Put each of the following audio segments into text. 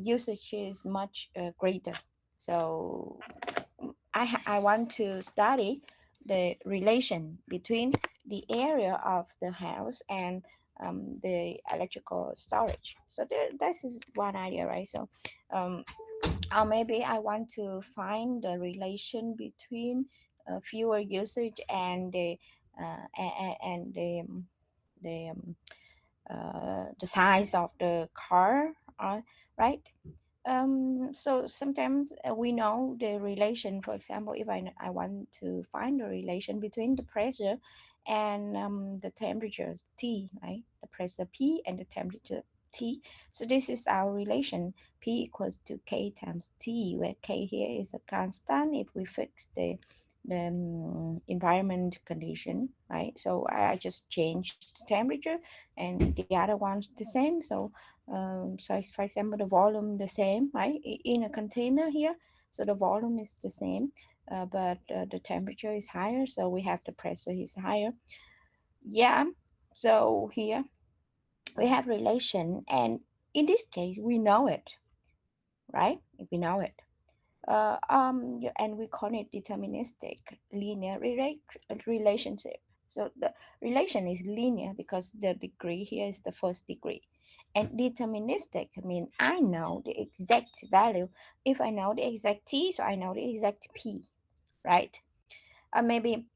usage is much greater. So I want to study the relation between the area of the house and the electrical storage. So this is one idea, right? So um, or maybe I want to find the relation between fuel usage and and the size of the car, right? So sometimes we know the relation. For example, if I want to find the relation between the pressure and the temperature T, right? The pressure P and the temperature T. So this is our relation. P equals to K times T, where K here is a constant if we fix the environment condition, right? So I just change the temperature and the other one's the same. So for example, the volume the same, right? In a container here, so the volume is the same, but the temperature is higher, so we have the pressure is higher. Yeah. So here we have relation, and in this case, we know it, right? We know it. And we call it deterministic linear relationship. So the relation is linear because the degree here is the first degree. And deterministic mean I know the exact value. If I know the exact t, so I know the exact p, right? Maybe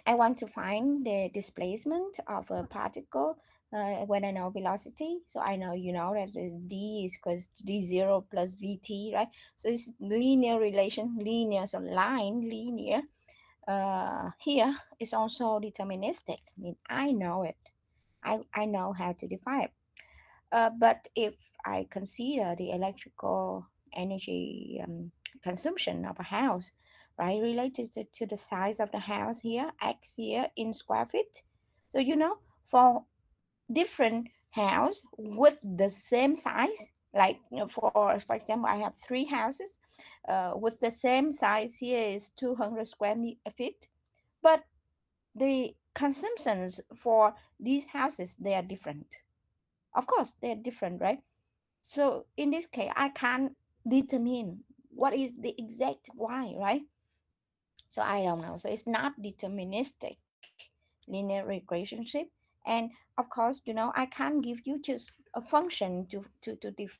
I want to find the displacement of a particle when I know velocity. So I know, that d is equals to d0 plus vt, right? So it's linear relation, linear, so line, linear. Here is also deterministic. I mean, I know it. I know how to define it. But if I consider the electrical energy consumption of a house, right, related to the size of the house here, x here in square feet. So for different house with the same size, like for example, I have three houses with the same size. Here is 200 feet, but the consumptions for these houses, they are different. Of course, they're different, right? So in this case, I can't determine what is the exact why, right? So I don't know. So it's not deterministic linear regressionship. And of course, I can't give you just a function to define the relation if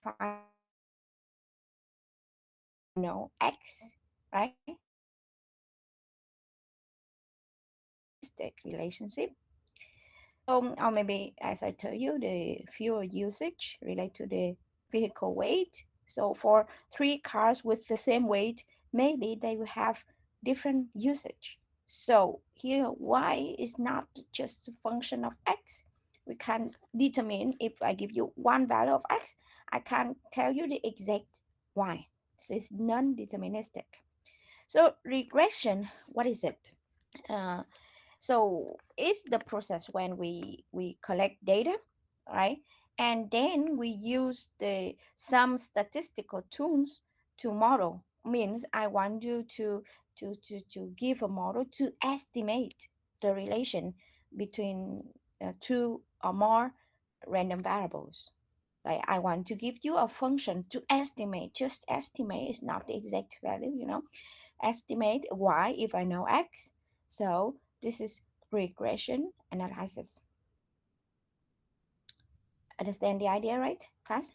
I know x, right? So this is deterministic relationship. So, or maybe, as I tell you, the fuel usage relate to the vehicle weight. So, for three cars with the same weight, maybe they will have different usage. So, here, y is not just a function of x. We can determine if I give you one value of x, I can tell you the exact y. So, it's non deterministic. So, regression, what is it? Uh, so it's the process when we collect data, right? And then we use the some statistical tools to model. Means I want you to give a model to estimate the relation between two or more random variables. Like I want to give you a function to estimate. Just estimate is not the exact value, estimate y if I know x. So this is regression analysis. Understand the idea, right, class?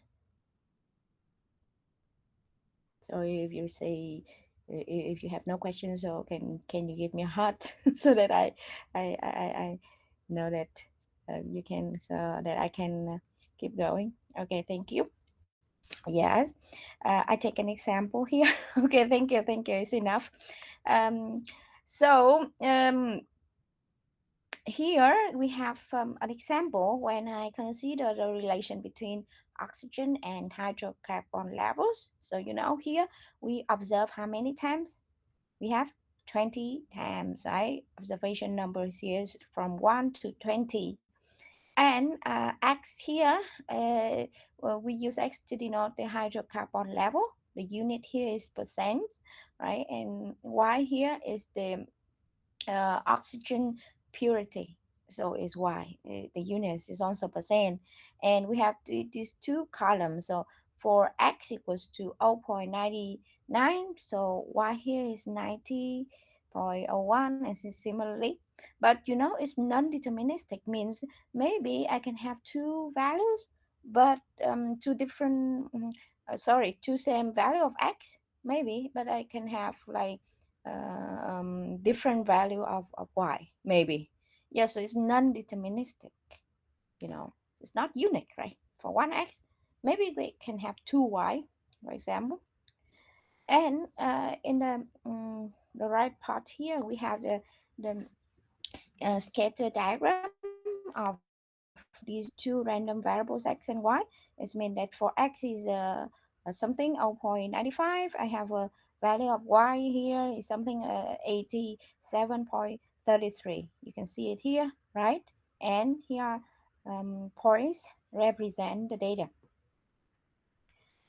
So if you say if you have no questions, so can you give me a heart so that I know that you can, so that I can keep going. Okay, thank you. Yes, I take an example here. Okay, thank you. It's enough. Um, so here we have an example when I consider the relation between oxygen and hydrocarbon levels. So here we observe how many times we have 20 times, right? Observation numbers here is from 1 to 20. And x here, well, we use x to denote the hydrocarbon level. The unit here is percent, right? And y here is the oxygen purity. So is y. The units is also percent, and we have these two columns. So for x equals to 0.99, so y here is 90.01, and similarly. But it's non-deterministic, means maybe I can have two values, but two different, two same value of x, maybe, but I can have like different value of y, maybe. Yeah, so it's non-deterministic, you know it's not unique, right? For one x, maybe we can have two y, for example. And in the right part here, we have the scatter diagram of these two random variables x and y. It's mean that for x is something 0.95, I have a value of y here is something 87.33. You can see it here, right? And here points represent the data.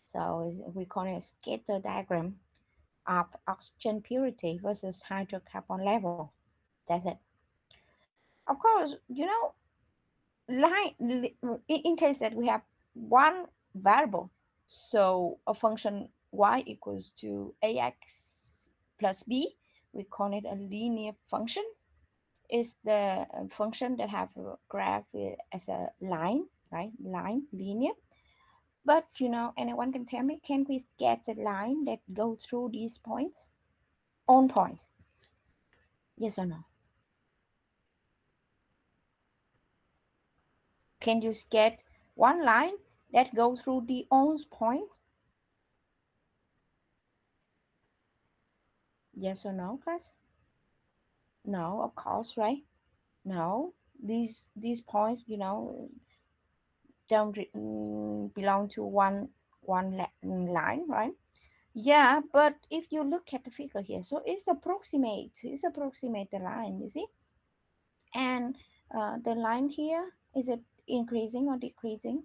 So we call it a scatter diagram of oxygen purity versus hydrocarbon level. That's it. Of course, in case that we have one variable, so a function y equals to ax plus b, we call it a linear function. Is the function that have a graph as a line, right? Line, linear. But anyone can tell me, can we get a line that go through these points, on points? Yes or no? Can you get one line that go through the on points? Yes or no, class? No, of course, right? No, these points, don't belong to one line, right? Yeah, but if you look at the figure here, so it's approximate the line, you see. And the line here, is it increasing or decreasing?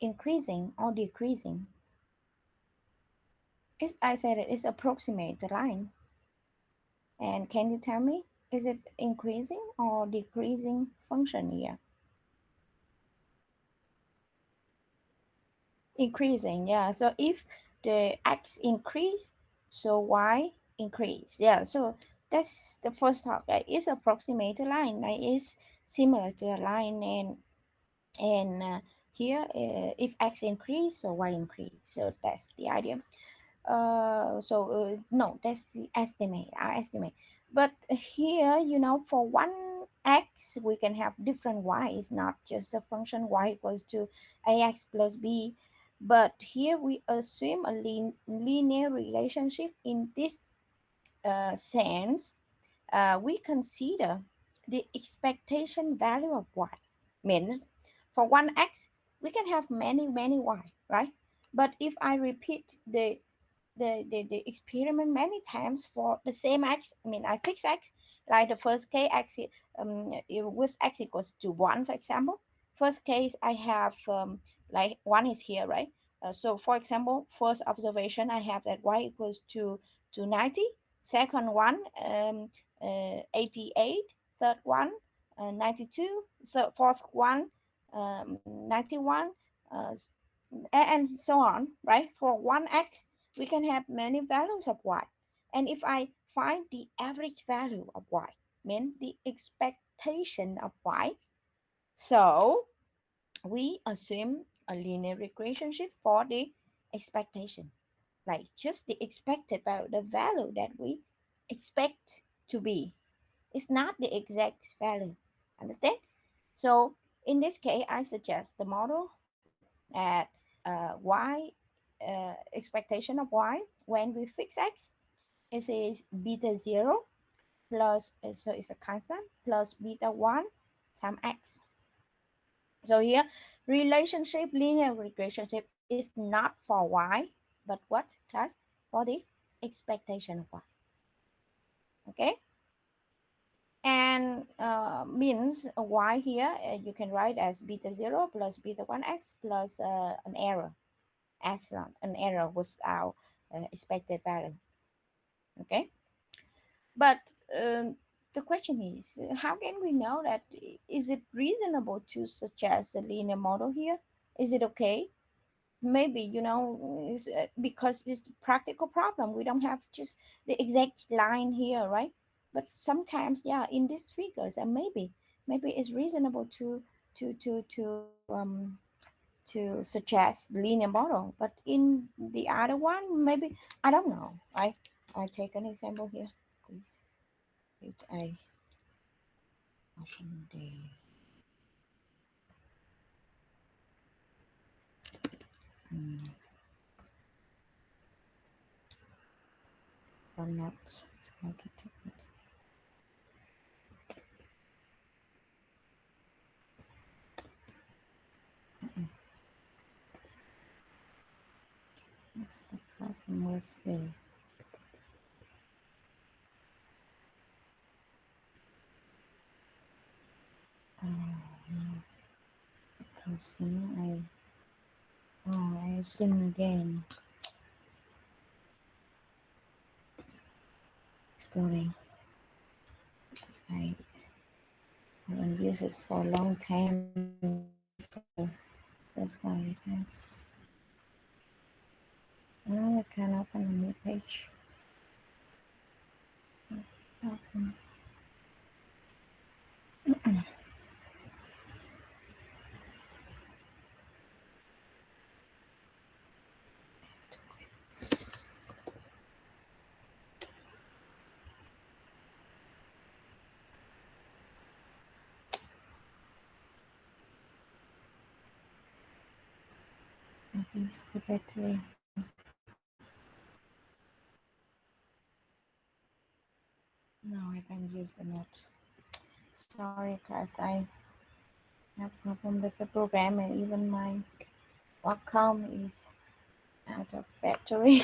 Increasing or decreasing? I said it's approximate the line. And can you tell me, is it increasing or decreasing function here? Increasing, yeah. So if the x increase, so y increase. Yeah, so that's the first thought, right? It's approximate a line, right? It's similar to a line. And here, if x increase, so y increase. So that's the idea. No, that's the estimate, our estimate. But here, for one x we can have different y's, not just a function y equals to ax plus b. But here we assume a linear relationship. In this sense, we consider the expectation value of y. Means for one x we can have many y, right? But if I repeat the experiment many times for the same x, I mean I fix x, like the first case x, with x equals to 1, for example. First case I have like 1 is here, right? So for example, first observation I have that y equals to 90. Second one, 88. Third one, 92. So fourth one, 91, uh, and so on, right? For one x we can have many values of y. And if I find the average value of y, mean the expectation of y, so we assume a linear relationship for the expectation, like just the expected value, the value that we expect to be. It's not the exact value. Understand? So in this case, I suggest the model at y, expectation of y when we fix x, it is beta 0 plus, so it's a constant, plus beta 1 times x. So here, relationship, linear relationship is not for y, but what, class? For the expectation of y. Okay? And means y here, you can write as beta 0 plus beta 1x plus an error, epsilon, an error was our expected value. Okay? But the question is, how can we know that? Is it reasonable to suggest a linear model here? Is it okay? Maybe, because it's a practical problem. We don't have just the exact line here, right? But sometimes, yeah, in these figures, and maybe it's reasonable to suggest linear model. But in the other one, maybe, I don't know. I take an example here, please. Wait, I open the um, or not. It's gonna get it. What's the problem with the no, because I sing again. Slowly, because I haven't used this for a long time, so that's why it has. Now I can open a new page. Open. Maybe it's the battery. No, I can use the note. Sorry, class. I have problem with the program, and even my Wacom is out of battery.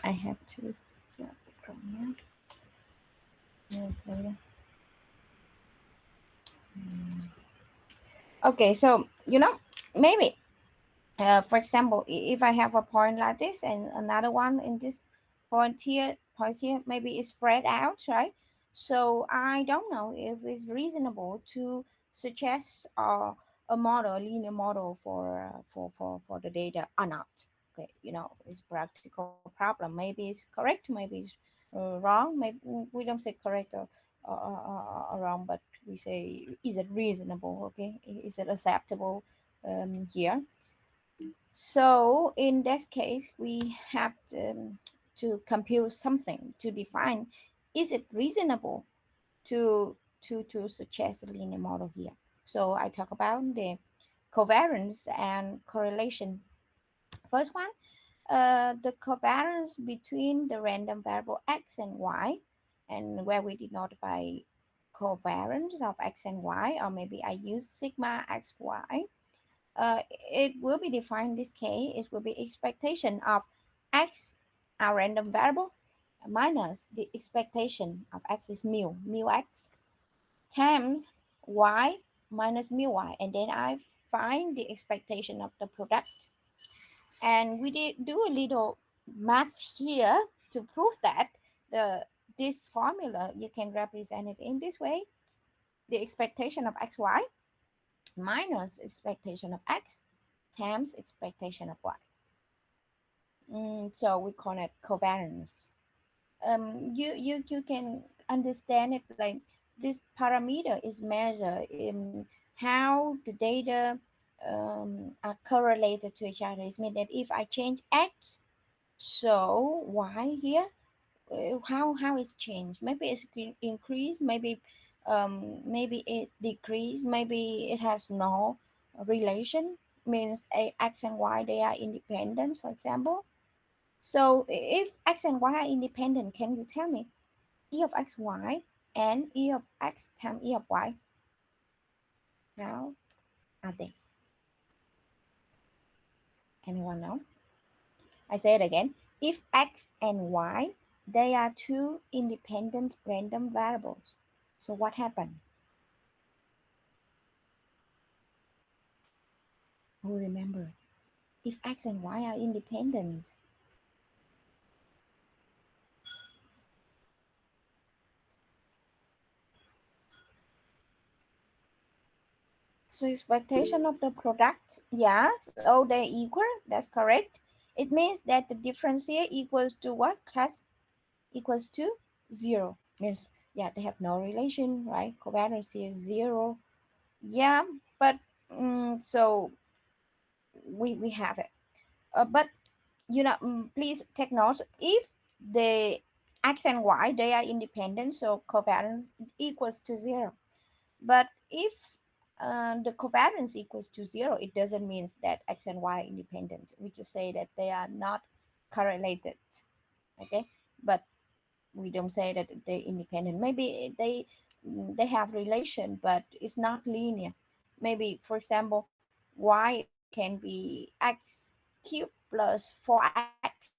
I have to grab it from here. Okay. Okay, so maybe for example, if I have a point like this and another one in this points here, maybe it's spread out, right? So I don't know if it's reasonable to suggest a model, a linear model for the data or not. Okay, it's practical problem. Maybe it's correct, maybe it's wrong. Maybe we don't say correct or wrong, but we say, is it reasonable? Okay, is it acceptable here? So in that case, we have to compute something to define, is it reasonable to suggest a linear model here. So I talk about the covariance and correlation. First one, the covariance between the random variable x and y, and where we denote by covariance of x and y, or maybe I use sigma xy. It will be defined in this case. It will be expectation of x, our random variable, minus the expectation of x is mu x, times y minus mu y, and then I find the expectation of the product. And we did do a little math here to prove that the this formula you can represent it in this way: the expectation of xy minus expectation of x times expectation of y. So we call it covariance. You can understand it like this parameter is measured in how the data are correlated to each other. It means that if I change x, so y here, how it's changed. Maybe it's increased, maybe it decreased, maybe it has no relation. Means a x and y, they are independent, for example. So if x and y are independent, can you tell me e of x y and e of x times e of y, how are they? Anyone know? I say it again. If x and y, they are two independent random variables. So what happened? Who remember? If x and y are independent, So expectation of the product, yeah, so they equal, that's correct. It means that the difference here equals to what class? Equals to zero. Means, yeah, they have no relation, right? Covariance is zero. Yeah, but so we have it. But please take note, if the x and y, they are independent, so covariance equals to zero. But if the covariance equals to zero, it doesn't mean that x and y are independent. We just say that they are not correlated. Okay, but we don't say that they're independent. Maybe they have relation, but it's not linear. Maybe, for example, y can be x cubed plus 4x.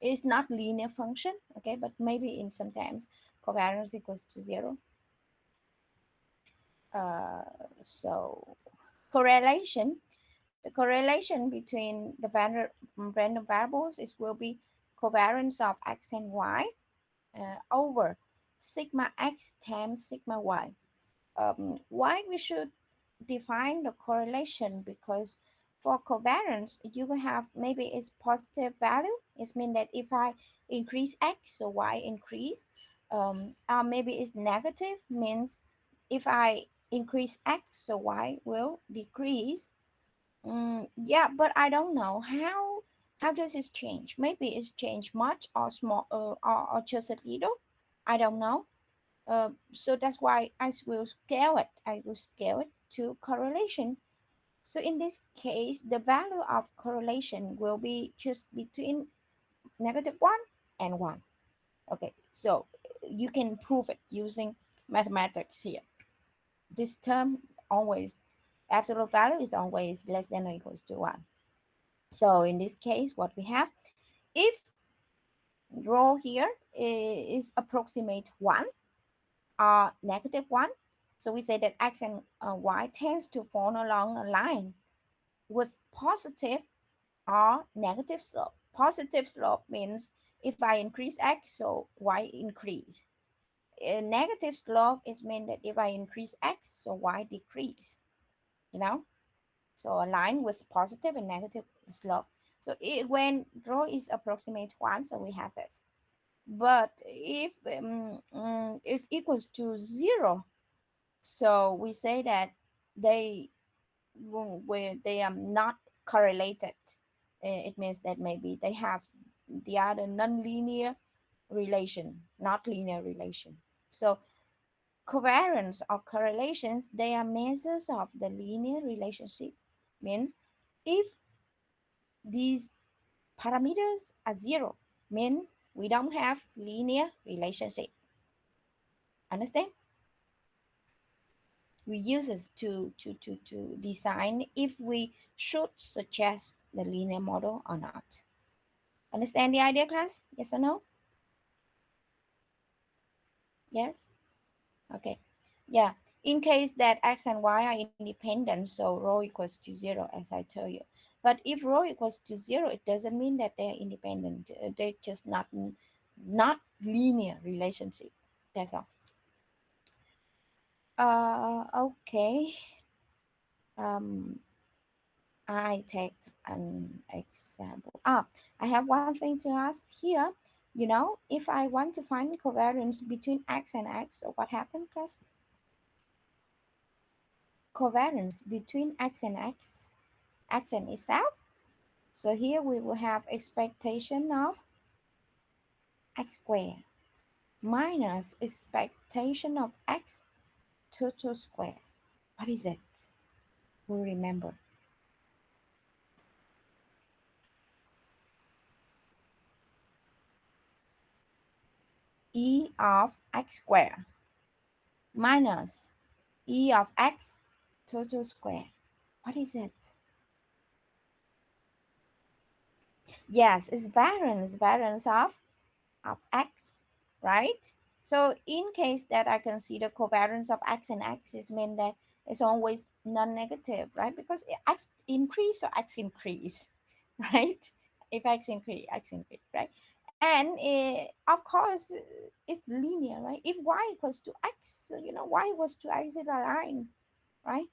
It's not linear function, okay, but maybe in sometimes covariance equals to zero. uh, so correlation, the correlation between the random variables is will be covariance of x and y over sigma x times sigma y. Why we should define the correlation? Because for covariance you will have, maybe it's positive value, it means that if I increase x, so y increase. Or maybe it's negative, means if I increase x, so y will decrease. Yeah, but I don't know how does it change. Maybe it's change much or small, or just a little. I don't know. So that's why I will scale it to correlation. So in this case, the value of correlation will be just between -1 and 1. Okay, so you can prove it using mathematics here. This term always, absolute value is always less than or equals to 1. So in this case, what we have, if rho here is approximate 1 or -1, so we say that x and y tends to fall along a line with positive or negative slope. Positive slope means if I increase x, so y increase. A negative slope is mean that if I increase x, so y decrease. You know, so a line with positive and negative slope. So when rho is approximate 1, so we have this. But if it's equals to 0, so we say that they where they are not correlated. It means that maybe they have the other non-linear relation, not linear relation. So covariance or correlations, they are measures of the linear relationship. Means if these parameters are 0, means we don't have linear relationship. Understand? We use this to design if we should suggest the linear model or not. Understand the idea, class? Yes or no? Yes? Okay. Yeah. In case that x and y are independent, so rho equals to 0, as I told you. But if rho equals to 0, it doesn't mean that they're independent. They're just not linear relationship. That's all. Okay. Um, I take an example. I have one thing to ask here. If I want to find covariance between x and x, so what happened, class? Covariance between x and x and itself. So here we will have expectation of x squared minus expectation of x total square. What is it? We remember. E of x squared minus e of x total square. What is it? Yes, it's variance of x, right? So in case that I consider covariance of x and x, is mean that it's always non-negative, right? Because x increase or x increase, right? If x increase, right? And of course, it's linear, right? If y equals to x, so y equals to x is a line, right?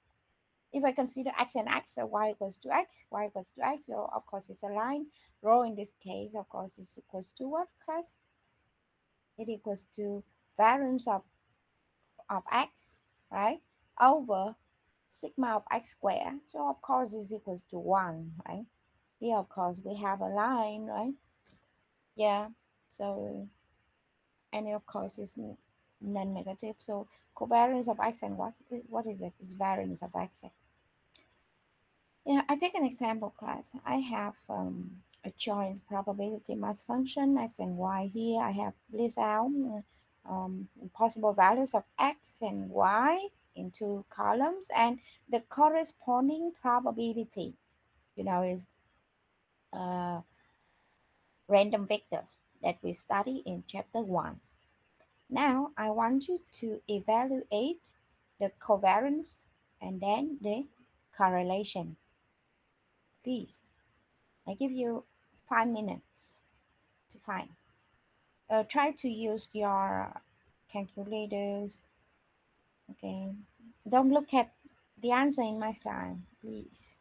If I consider x and x, so y equals to x, y equals to x, so of course it's a line. Rho in this case, of course, is equals to what class? It equals to variance of x, right? Over sigma of x squared. So of course is equals to 1, right? Here, of course, we have a line, right? Yeah. So, and of course is non-negative. So covariance of x and what is it? Is variance of x. Yeah, I take an example class. I have a joint probability mass function x and y here. I have list out possible values of x and y in two columns and the corresponding probabilities. Is a random vector that we study in chapter 1. Now I want you to evaluate the covariance and then the correlation. Please, I give you 5 minutes to find. Try to use your calculators. Okay. Don't look at the answer in my slide, please.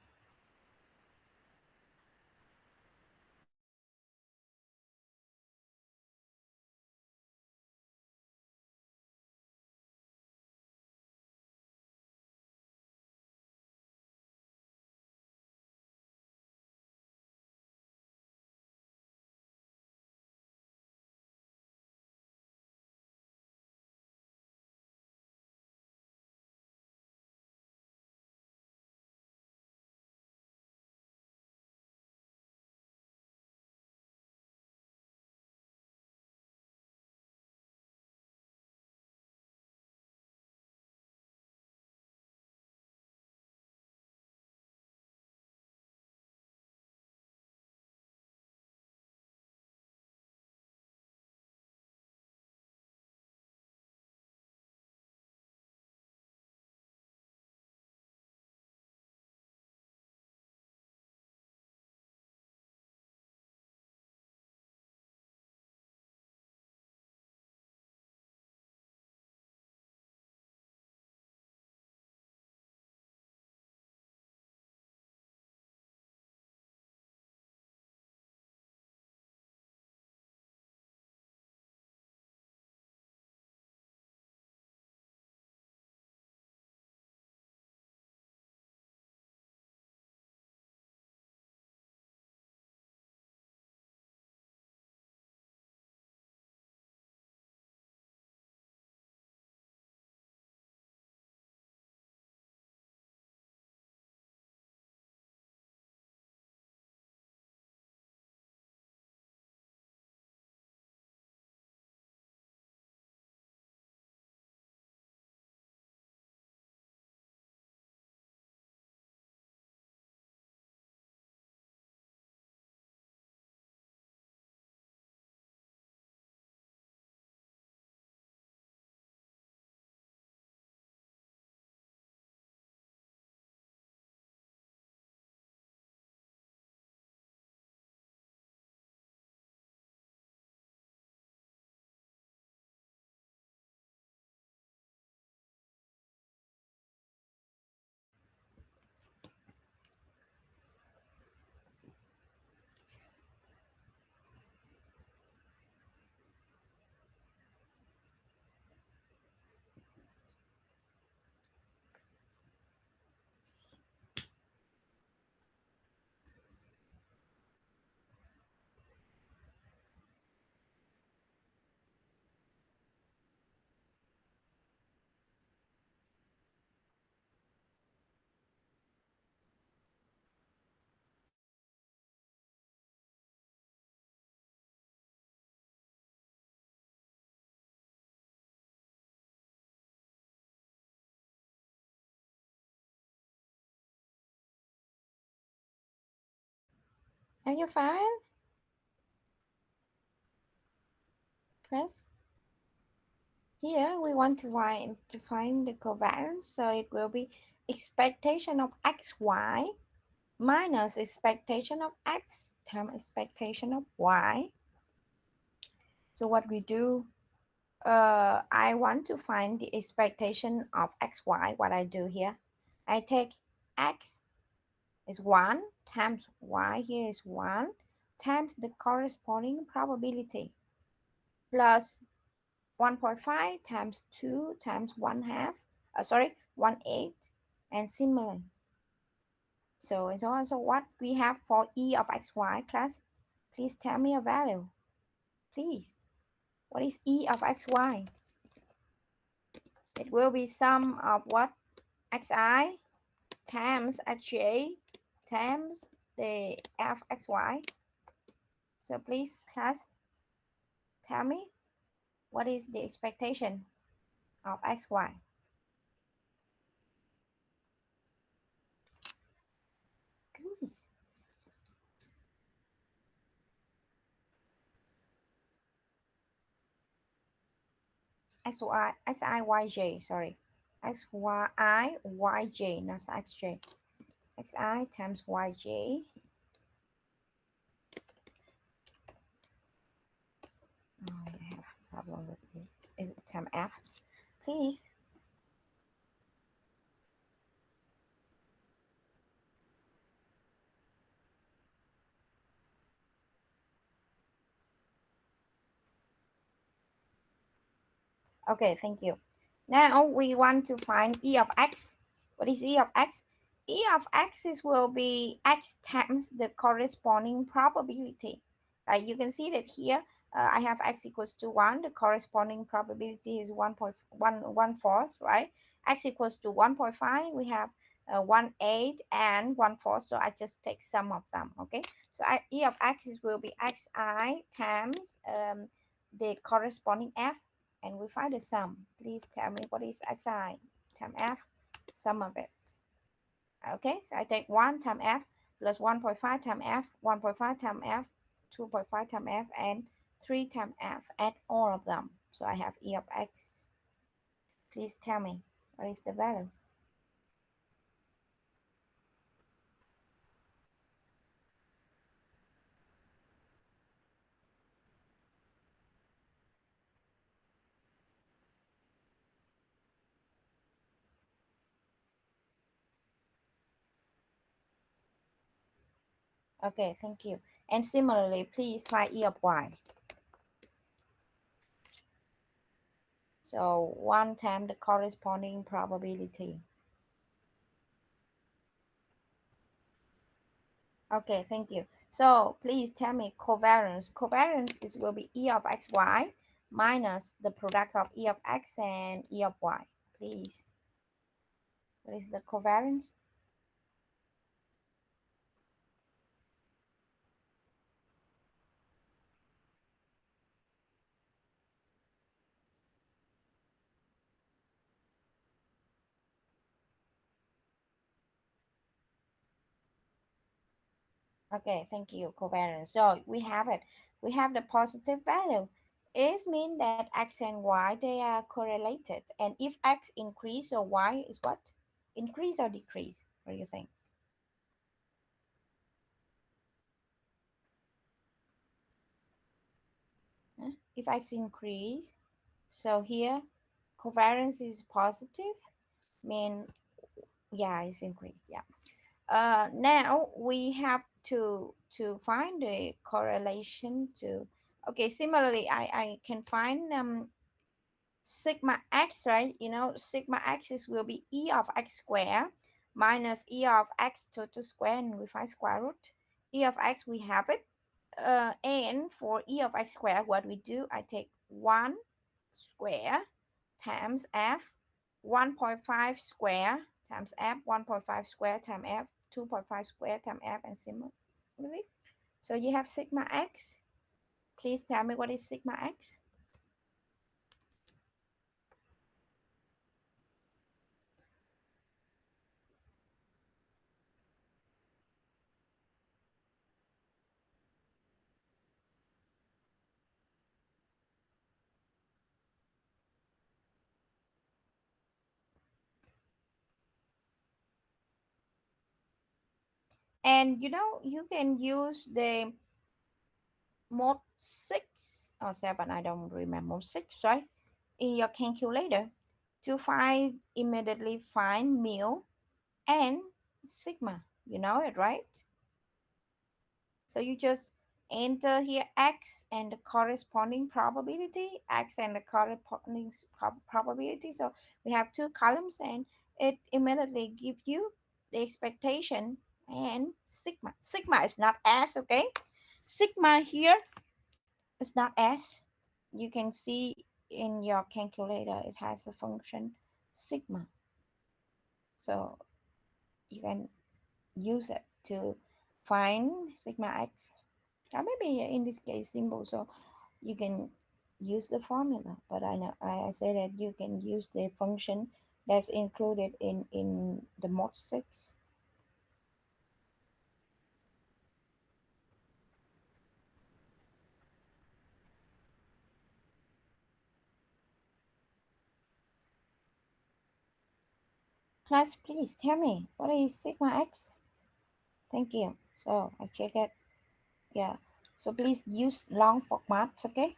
Have you found? Press. Here we want to find the covariance, so it will be expectation of xy minus expectation of x times expectation of y. So what we do, I want to find the expectation of xy. What I do here, I take x is 1 times y here is 1 times the corresponding probability plus 1.5 times 2 times 1 half, sorry, 1 eighth, and similarly. So it's also what we have for e of xy class. Please tell me a value. Please. What is e of xy? It will be sum of what? Xi times xj times the fxy. So please, class, tell me what is the expectation of xy? Please. xiyj, sorry. xyij, not xj. xi times yj. Oh, I have a problem with it. Time f. Please. Okay, thank you. Now we want to find e of x. What is e of x? E of x will be x times the corresponding probability. Right, you can see that here I have x equals to 1. The corresponding probability is 1.1 right? X equals to 1.5. We have 1 8 and 1 4. So I just take sum of them. Okay. So e of x will be xi times the corresponding f, and we find the sum. Please tell me what is xi times f, sum of it. Okay, so I take 1 times f plus 1.5 times f, 1.5 times f, 2.5 times f, and 3 times f. Add all of them. So I have e of x. Please tell me what is the value. Okay, thank you. And similarly, please find e of y. So 1 times the corresponding probability. Okay, thank you. So please tell me covariance. Covariance will be e of xy minus the product of e of x and e of y. Please, what is the covariance? Okay, thank you, covariance. So we have it. We have the positive value. It means that x and y, they are correlated. And if x increase, so y is what? Increase or decrease? What do you think? Huh? If x increase, so here covariance is positive, mean yeah, it's increased. Yeah. Now we have to find the correlation to. Okay, similarly, I can find sigma x, right? You know, sigma x will be e of x square minus e of x total square, and we find square root. E of x, we have it. And for e of x square, what we do, I take 1 square times f, 1.5 square times f, 1.5 square times f, 2.5 square times f, and similarly. So you have sigma x. Please tell me what is sigma x. And you know, you can use the mod 6 or 7, I don't remember, 6, right? In your calculator to find, immediately find mu and sigma. You know it, right? So you just enter here x and the corresponding probability, x and the corresponding probability. So we have two columns and it immediately gives you the expectation and sigma. Sigma is not s, okay? Sigma here is not s. You can see in your calculator it has a function sigma. So you can use it to find sigma x. Or maybe in this case symbol, so you can use the formula. But I know I say that you can use the function that's included in the mod 6. Class, please tell me what is sigma x. Thank you. So I check it. Yeah, so please use long format, okay?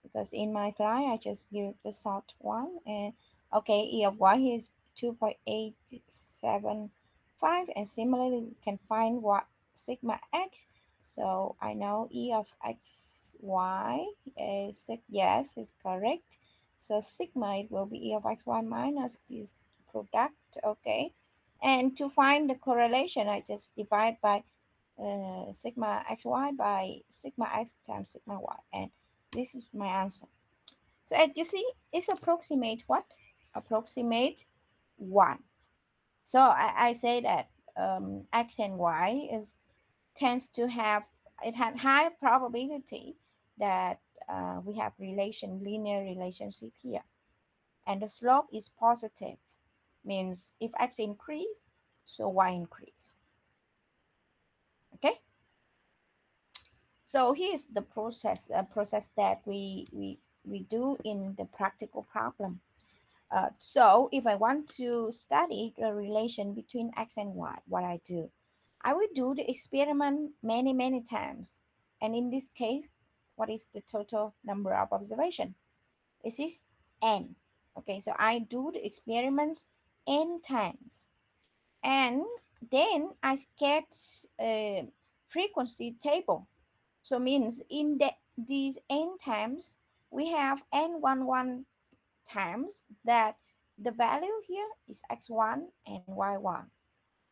Because in my slide I just use the short one. And okay, E of y is 2.875, and similarly we can find what sigma x. So I know E of x y is yes, is correct. So sigma, it will be E of x y minus this product, okay? And to find the correlation I just divide by sigma xy by sigma x times sigma y, and this is my answer. So as you see, it's approximate what? Approximate 1. So I say that x and y is tends to have, it had high probability that we have linear relationship here, and the slope is positive, means if x increase, so y increase. Okay. So here's the process that we do in the practical problem. So if I want to study the relation between x and y, what I do, I will do the experiment many times. And in this case, what is the total number of observation? This is n. Okay, so I do the experiments n times. And then I sketch a frequency table. So means in these n times, we have n11 times that the value here is x1 and y1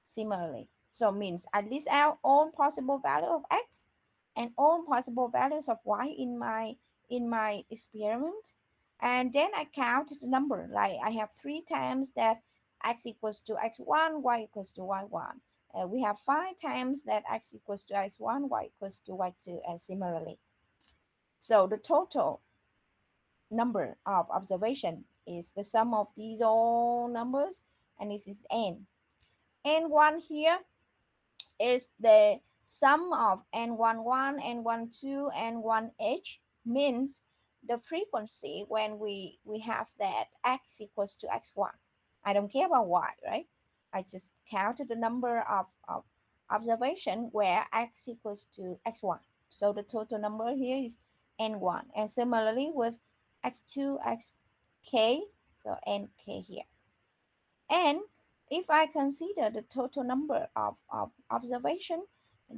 similarly. So means at least our own possible value of x and all possible values of y in my experiment. And then I count the number, like I have 3 times that x equals to x1, y equals to y1. We have 5 times that x equals to x1, y equals to y2, and similarly. So the total number of observation is the sum of these all numbers, and this is n. N1 here is the sum of n11, n12, n1h, means the frequency when we have that x equals to x1. I don't care about y, right? I just counted the number of observation where x equals to x1. So the total number here is n1. And similarly with x2, xk, so nk here. And if I consider the total number of observation,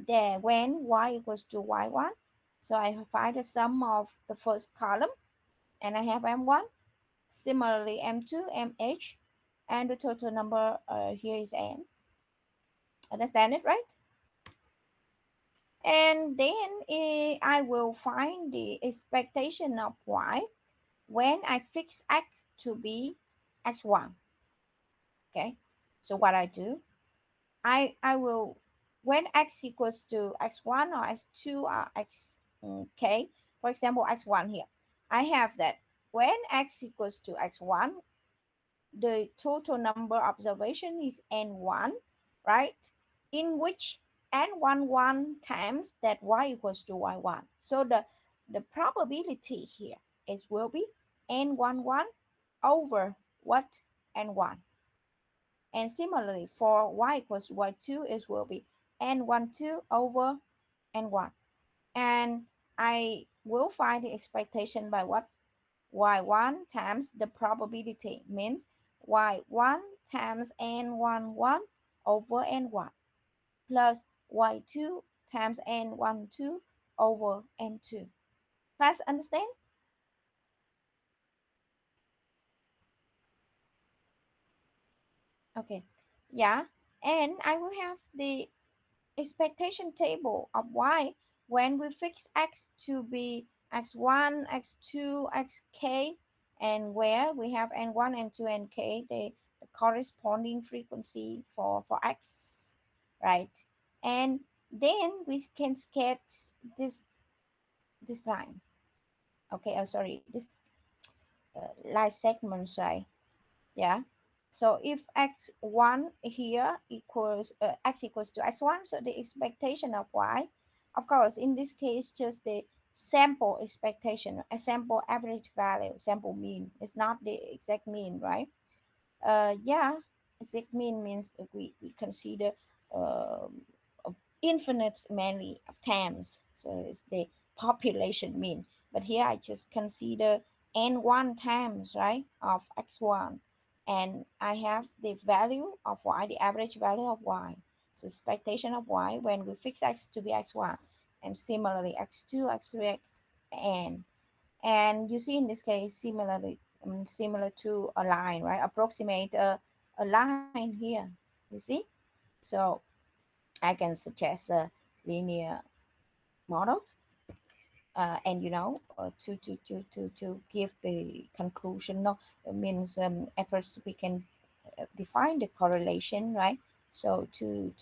then when y equals to y1, so I find the sum of the first column, and I have m1, similarly m2, mh, and the total number here is n. Understand it, right? And then I will find the expectation of y when I fix x to be x1. Okay, so what I do, I will, when x equals to x1 or x2 or x k, for example x1 here, I have that when x equals to x1, the total number observation is n1, right? In which n11 times that y equals to y1. So the probability here is will be n11 over what? N1. And similarly, for y equals to y2, it will be n12 over n1. And I will find the expectation by what? Y1 times the probability, means y1 times n11 over n1 plus y2 times n12 over n2. Class understand? Okay. Yeah. And I will have the expectation table of y when we fix x to be x1, x2, xk, and where we have n1, n2, nk, the corresponding frequency for x, right? And then we can sketch this line. Okay, sorry, this line segments, right? Yeah. So if x1 here equals x equals to x1, so the expectation of y, of course, in this case, just the sample expectation, a sample average value, sample mean. It's not the exact mean, right? Yeah, exact mean means that we consider um, of infinite many of times. So it's the population mean. But here I just consider n1 times, right, of x1. And I have the value of y, the average value of y. So expectation of y when we fix x to be x1. And similarly, x2, x3, xn. And you see in this case, similarly, similar to a line, right? Approximate a line here, you see? So I can suggest a linear model, and to give the conclusion. No, it means at first we can define the correlation, right? So to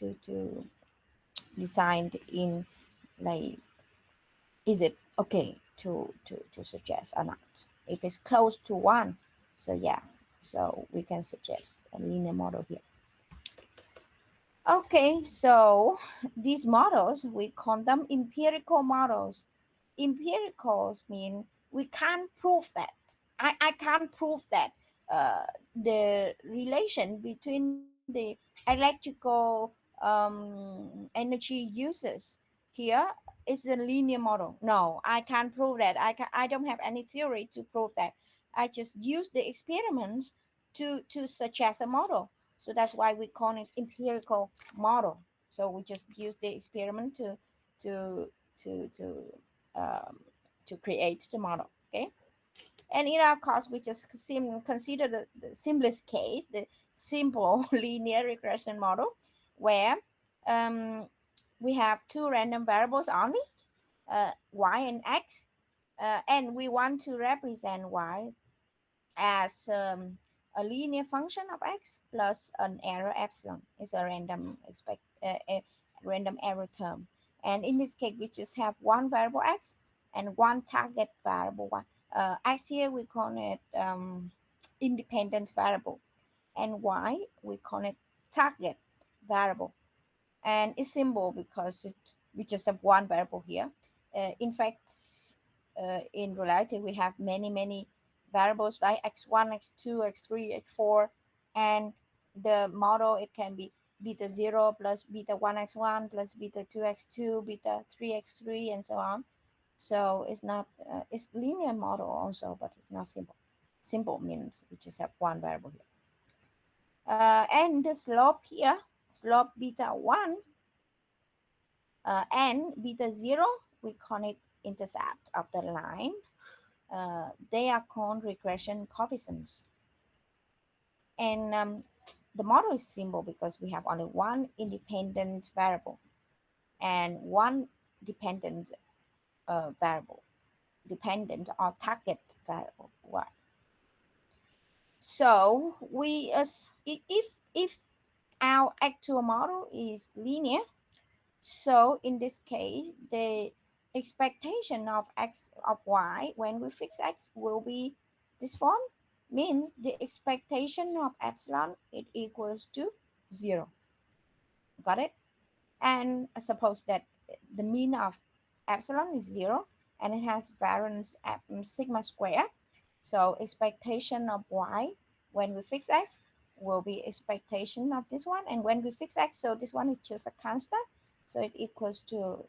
design in like, is it okay to suggest or not? If it's close to one, so yeah, so we can suggest a linear model here. Okay, so these models, we call them empirical models. Empiricals mean we can't prove that. I can't prove that the relation between the electrical energy uses here is a linear model. No, I can't prove that. I don't have any theory to prove that. I just use the experiments to suggest a model, so that's why we call it empirical model. So we just use the experiment to to to um, to create the model. Okay. And in our course, we just consider the simplest case, the simple linear regression model, where um, we have two random variables only, y and x, and we want to represent y as a linear function of x plus an error epsilon. Is a random error term. And in this case, we just have one variable x and one target variable y. X here we call it independent variable, and y we call it target variable. And it's simple because we just have one variable here. In fact, in reality, we have many variables, like x1, x2, x3, x4, and the model, it can be beta 0 plus beta 1 x1 plus beta 2 x2, beta 3 x3, and so on. So it's not it's linear model also, but it's not simple. Simple means we just have one variable here. And the slope here, slope beta 1 and beta 0, we call it intercept of the line. They are called regression coefficients. And the model is simple because we have only one independent variable and one dependent variable, dependent or target variable y. So if our actual model is linear, so in this case, the expectation of x of y when we fix x will be this form, means the expectation of epsilon it equals to 0. Got it? And suppose that the mean of epsilon is 0 and it has variance at sigma square. So expectation of y when we fix x will be expectation of this one. And when we fix x, so this one is just a constant. So it equals to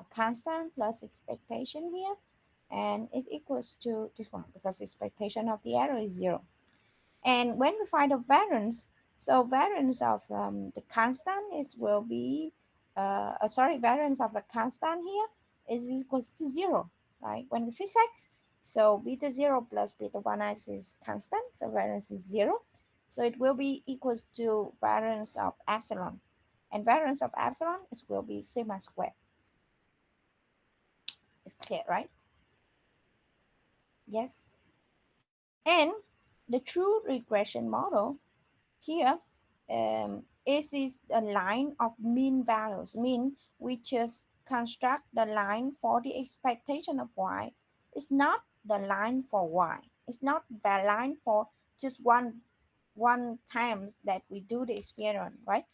a constant plus expectation here. And it equals to this one because expectation of the error is 0. And when we find a variance, So variance of the constant is will be sorry, variance of the constant here is equals to zero, right? When we fix x, so beta zero plus beta one x is constant, so variance is zero. So it will be equals to variance of epsilon, and variance of epsilon is will be sigma squared. It's clear, right? Yes. And the true regression model here is a line of mean values. Mean we just construct the line for the expectation of y. It's not the line for y. It's not the line for just one times that we do the experiment, right?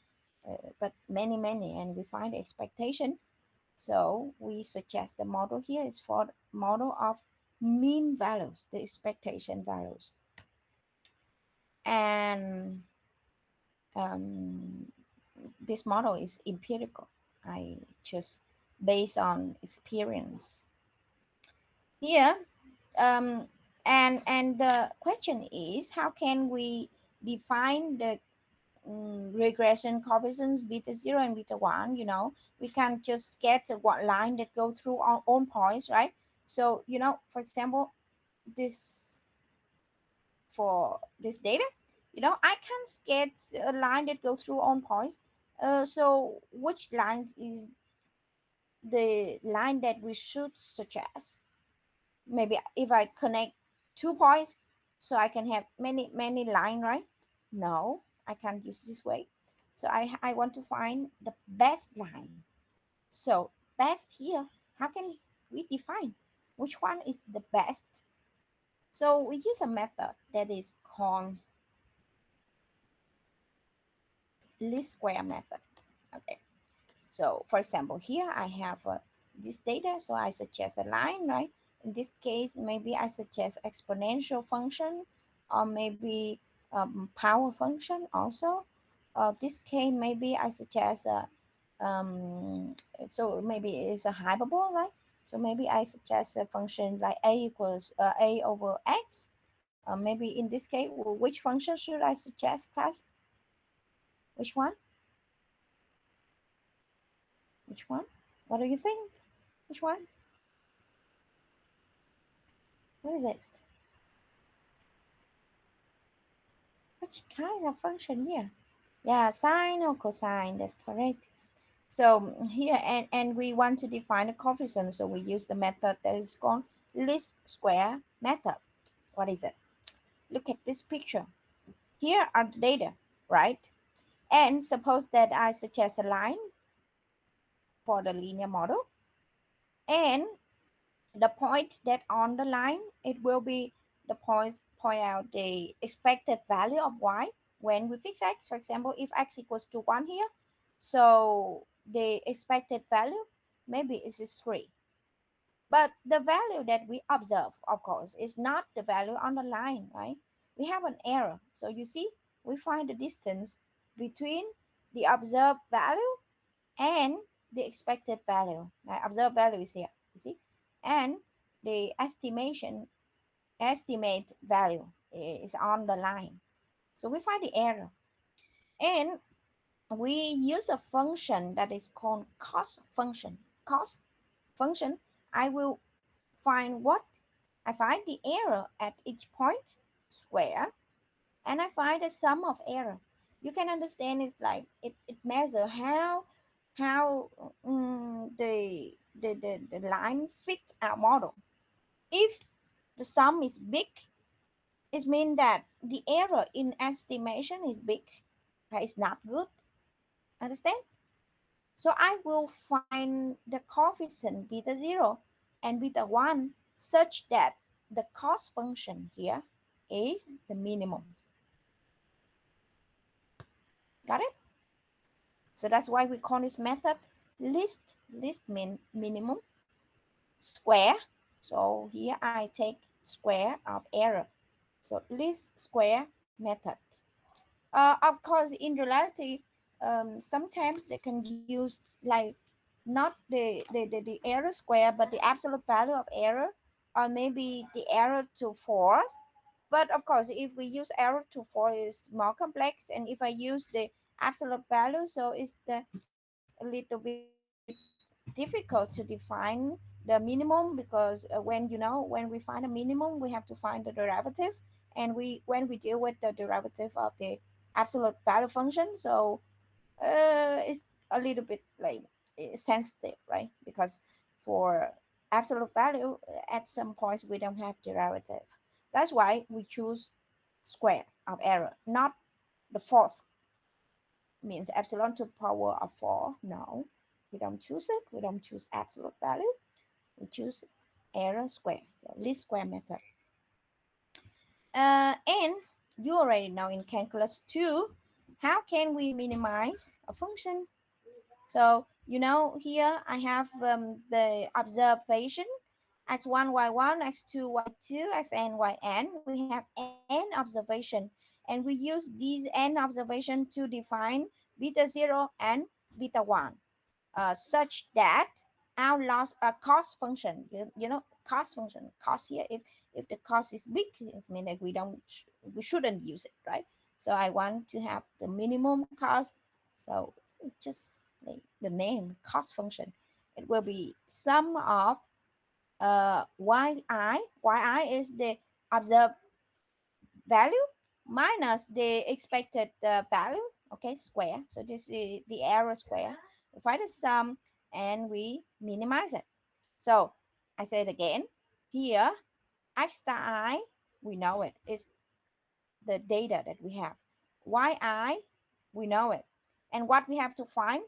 But many, and we find the expectation. So we suggest the model here is for the model of mean values, the expectation values. And um, this model is empirical. I just based on experience here. Um, and the question is, how can we define the regression coefficients beta 0 and beta 1? We can just get a one line that go through our own points, right? So for example, this for this data, I can get a line that go through on points. So which line is the line that we should suggest? Maybe if I connect 2 points, so I can have many line, right? No, I can't use this way. So I want to find the best line. So best here, how can we define which one is the best? So we use a method that is called least square method. Okay. So for example, here I have this data, so I suggest a line, right? In this case, maybe I suggest exponential function, or maybe power function also. This case, maybe I suggest so maybe it's a hyperbola, right? So maybe I suggest a function like a equals a over x. Maybe in this case, which function should I suggest, class? Which one? Which one? What do you think? Which one? What is it? Which kind of function here? Yeah, sine or cosine. That's correct. So here, and we want to define a coefficient. So we use the method that is called least square method. What is it? Look at this picture. Here are the data, right? And suppose that I suggest a line for the linear model, and the point that on the line, it will be the point out the expected value of y when we fix x. For example, if x equals to 1 here, so the expected value maybe is 3. But the value that we observe, of course, is not the value on the line, right? We have an error. So you see, we find the distance between the observed value and the expected value. Now, observed value is here, you see, and the estimate value is on the line. So we find the error, and we use a function that is called cost function. Cost function, I will find what? I find the error at each point, square, and I find the sum of error. You can understand it's like it measures how the line fits our model. If the sum is big, it means that the error in estimation is big. Right? It's not good. Understand? So I will find the coefficient beta 0 and beta 1 such that the cost function here is the minimum. Got it? So that's why we call this method least minimum square. So here I take square of error. So least square method. Of course, in reality, sometimes they can use like not the error square, but the absolute value of error, or maybe the error to fourth, But of course, if we use error to for is more complex, and if I use the absolute value, so it's the a little bit difficult to define the minimum, because when we find a minimum, we have to find the derivative, and when we deal with the derivative of the absolute value function, so it's a little bit like sensitive, right? Because for absolute value, at some points we don't have derivative. That's why we choose square of error, not the fourth, means epsilon to power of 4. No, we don't choose it. We don't choose absolute value. We choose error square, the least square method. And you already know in calculus 2, how can we minimize a function? So, here I have the observation x1, y1, x2, y2, xn, yn. We have n observation, and we use these n observation to define beta 0 and beta 1, such that our loss cost function, cost function, cost here, if the cost is big, it means that we shouldn't use it, right? So I want to have the minimum cost, so it's just like the name cost function. It will be sum of yi is the observed value minus the expected value, okay, square. So this is the error square. We find the sum and we minimize it. So I say it again. Here, x star I, we know it. It's the data that we have. Yi, we know it. And what we have to find?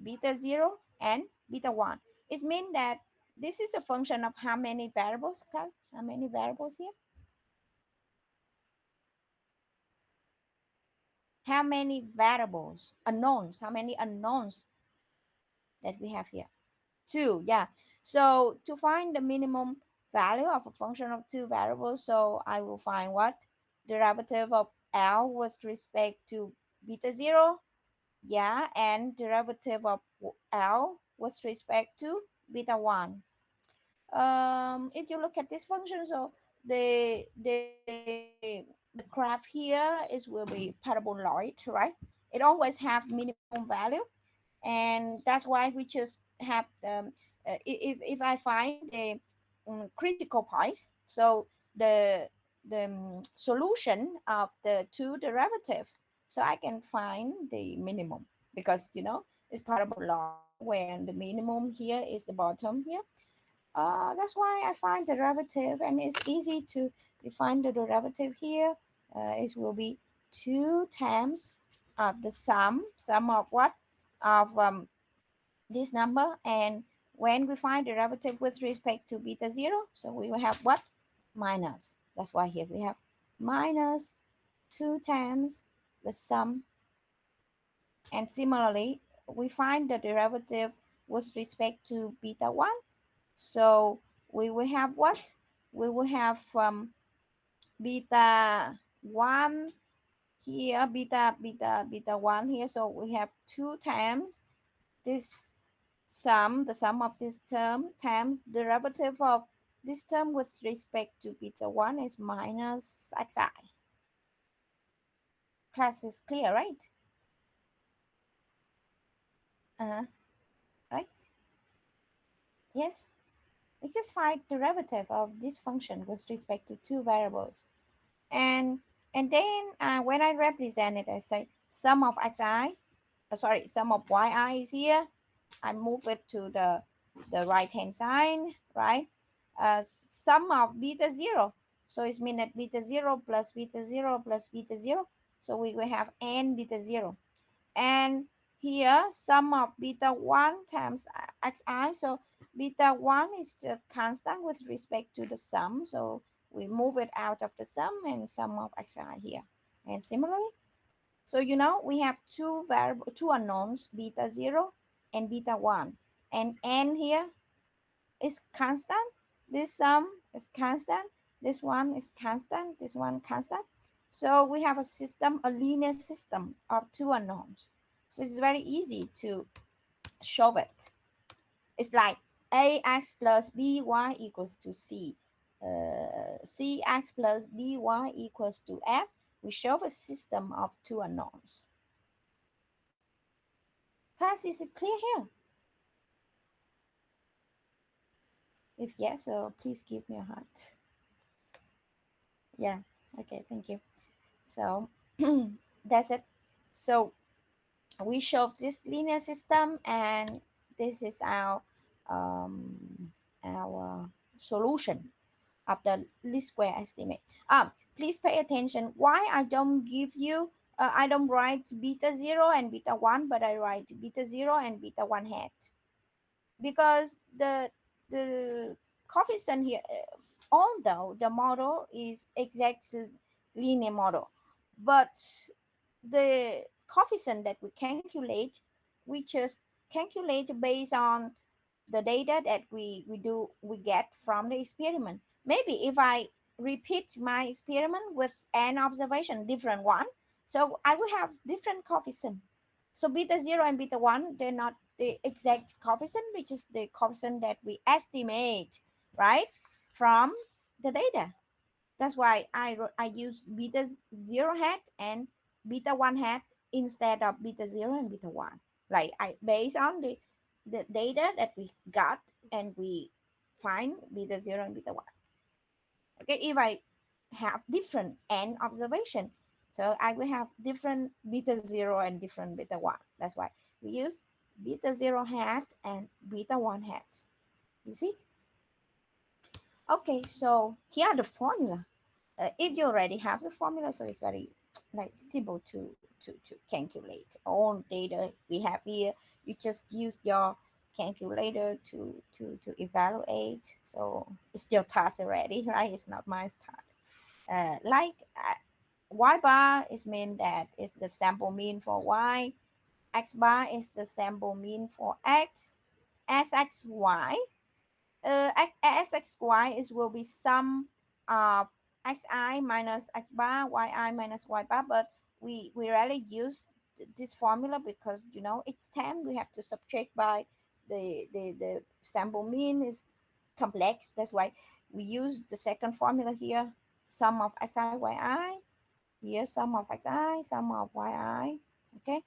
Beta 0 and beta 1. It means that this is a function of how many variables, class? How many variables here? How many variables, unknowns, how many unknowns that we have here? Two, yeah. So to find the minimum value of a function of two variables, so I will find what? Derivative of L with respect to beta 0, yeah, and derivative of L with respect to beta 1. If you look at this function, so the graph here is will be paraboloid, right? It always have minimum value, and that's why we just have if I find the critical points, so the solution of the two derivatives, so I can find the minimum, because it's paraboloid when the minimum here is the bottom here. That's why I find derivative, and it's easy to define the derivative here. It will be 2 times of the sum of what? Of this number, and when we find derivative with respect to beta 0, so we will have what? Minus. That's why here we have minus 2 times the sum, and similarly, we find the derivative with respect to beta 1, so we will have what? We will have beta 1 here, beta 1 here. So we have 2 times this sum, the sum of this term times derivative of this term with respect to beta 1 is minus xi. Class is clear, right? Uh, right? Yes. We just find derivative of this function with respect to two variables. And then when I represent it, I say sum of xi, sum of yi is here. I move it to the right hand side, right? Sum of beta 0, so it's mean that beta 0 plus beta 0 plus beta 0, so we will have n beta 0. And here sum of beta 1 times xi, so beta 1 is a constant with respect to the sum, so we move it out of the sum and sum of xi here. And similarly, so we have two unknowns, beta 0 and beta 1, and n here is constant. This sum is constant, this one is constant, this one constant. So we have a system, a linear system of two unknowns. So it's very easy to show it. It's like ax plus by equals to c. cx plus dy equals to f, we show a system of two unknowns. Class, is it clear here? If yes, so please give me a heart. Yeah, okay, thank you. So that's it. So we show this linear system, and this is our solution of the least square estimate. Please pay attention. Why I don't give you, I don't write beta 0 and beta 1, but I write beta 0 and beta 1 hat, because the coefficient here, although the model is exactly linear model, but the coefficient that we calculate, we just calculate based on the data that we get from the experiment. Maybe if I repeat my experiment with an observation different one, so I will have different coefficient. So beta 0 and beta 1, they're not the exact coefficient, which is the coefficient that we estimate, right, from the data. That's why I use beta 0 hat and beta 1 hat instead of beta 0 and beta 1. Like I based on the data that we got, and we find beta 0 and beta 1. Okay, if I have different n observation, so I will have different beta 0 and different beta 1. That's why we use beta 0 hat and beta 1 hat. You see? Okay, so here are the formula. If you already have the formula, so it's very like simple to calculate all data we have here. You just use your calculator to evaluate. So it's your task already, right? It's not my task. Y bar is mean that it's the sample mean for y. X bar is the sample mean for x. SXY, SXY is will be sum of xi minus x bar, yi minus y bar, but we rarely use this formula because each time we have to subtract by the sample mean is complex. That's why we use the second formula here, sum of xi yi, here sum of xi, sum of yi. Okay,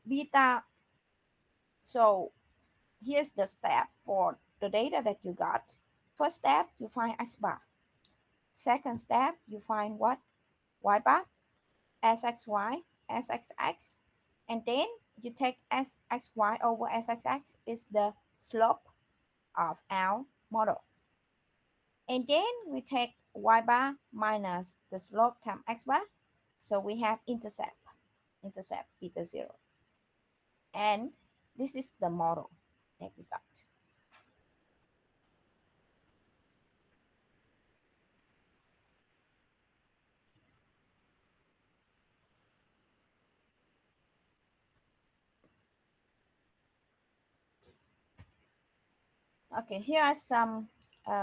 beta. So here's the step for the data that you got. First step, you find x bar. Second step, you find what? Y bar, SXY, SXX. And then you take SXY over SXX is the slope of our model. And then we take Y bar minus the slope times X bar. So we have intercept beta 0. And this is the model that we got. Okay, here are some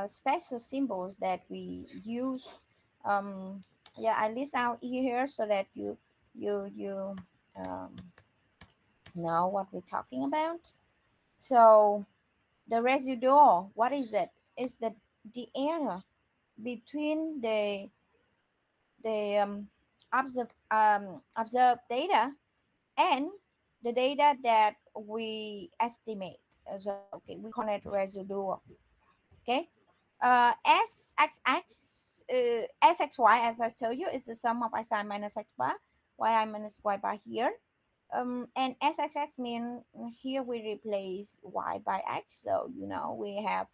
special symbols that we use. Um, yeah, I list out here so that you um, know what we're talking about. So the residual, what is it? Is the error between the observed data and the data that we estimate. So okay, we call it residual. Okay. SXX, SXY, as I told you, is the sum of xi minus x bar, yi minus y bar here. And SXX mean here we replace y by x. So, we have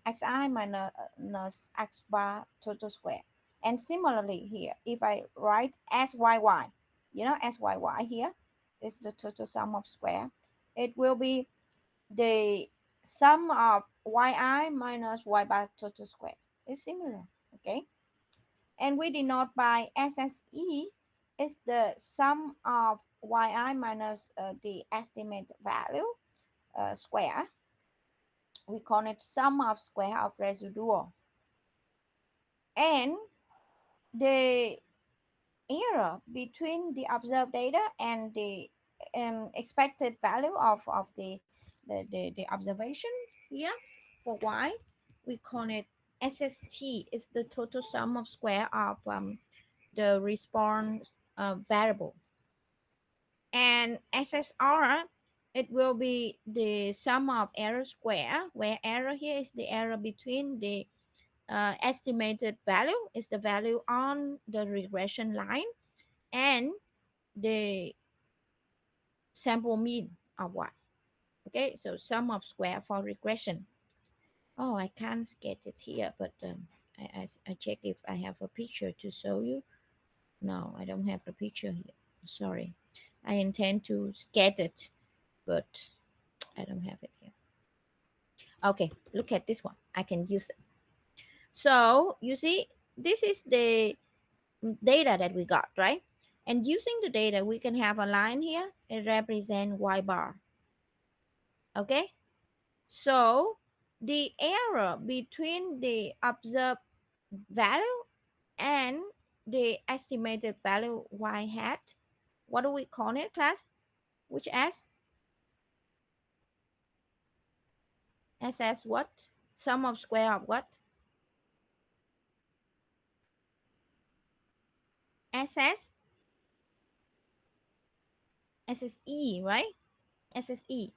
xi minus x bar total square. And similarly here, if I write SYY, SYY here is the total sum of square. It will be the sum of yi minus y bar total square is similar. Okay, and we denote by SSE is the sum of yi minus the estimate value square. We call it sum of square of residual. And the error between the observed data and the expected value of the observation here for y, we call it SST is the total sum of square of the response variable, and SSR, it will be the sum of error square, where error here is the error between the estimated value, is the value on the regression line, and the sample mean of y. Okay, so sum of square for regression. Oh, I can't get it here, but I check if I have a picture to show you. No, I don't have the picture here. Sorry. I intend to get it, but I don't have it here. Okay, look at this one. I can use it. So you see, this is the data that we got, right? And using the data, we can have a line here. It represents y bar. Okay, so the error between the observed value and the estimated value y hat, what do we call it, class? Which s what? Sum of square of what? ss sse, right? sse.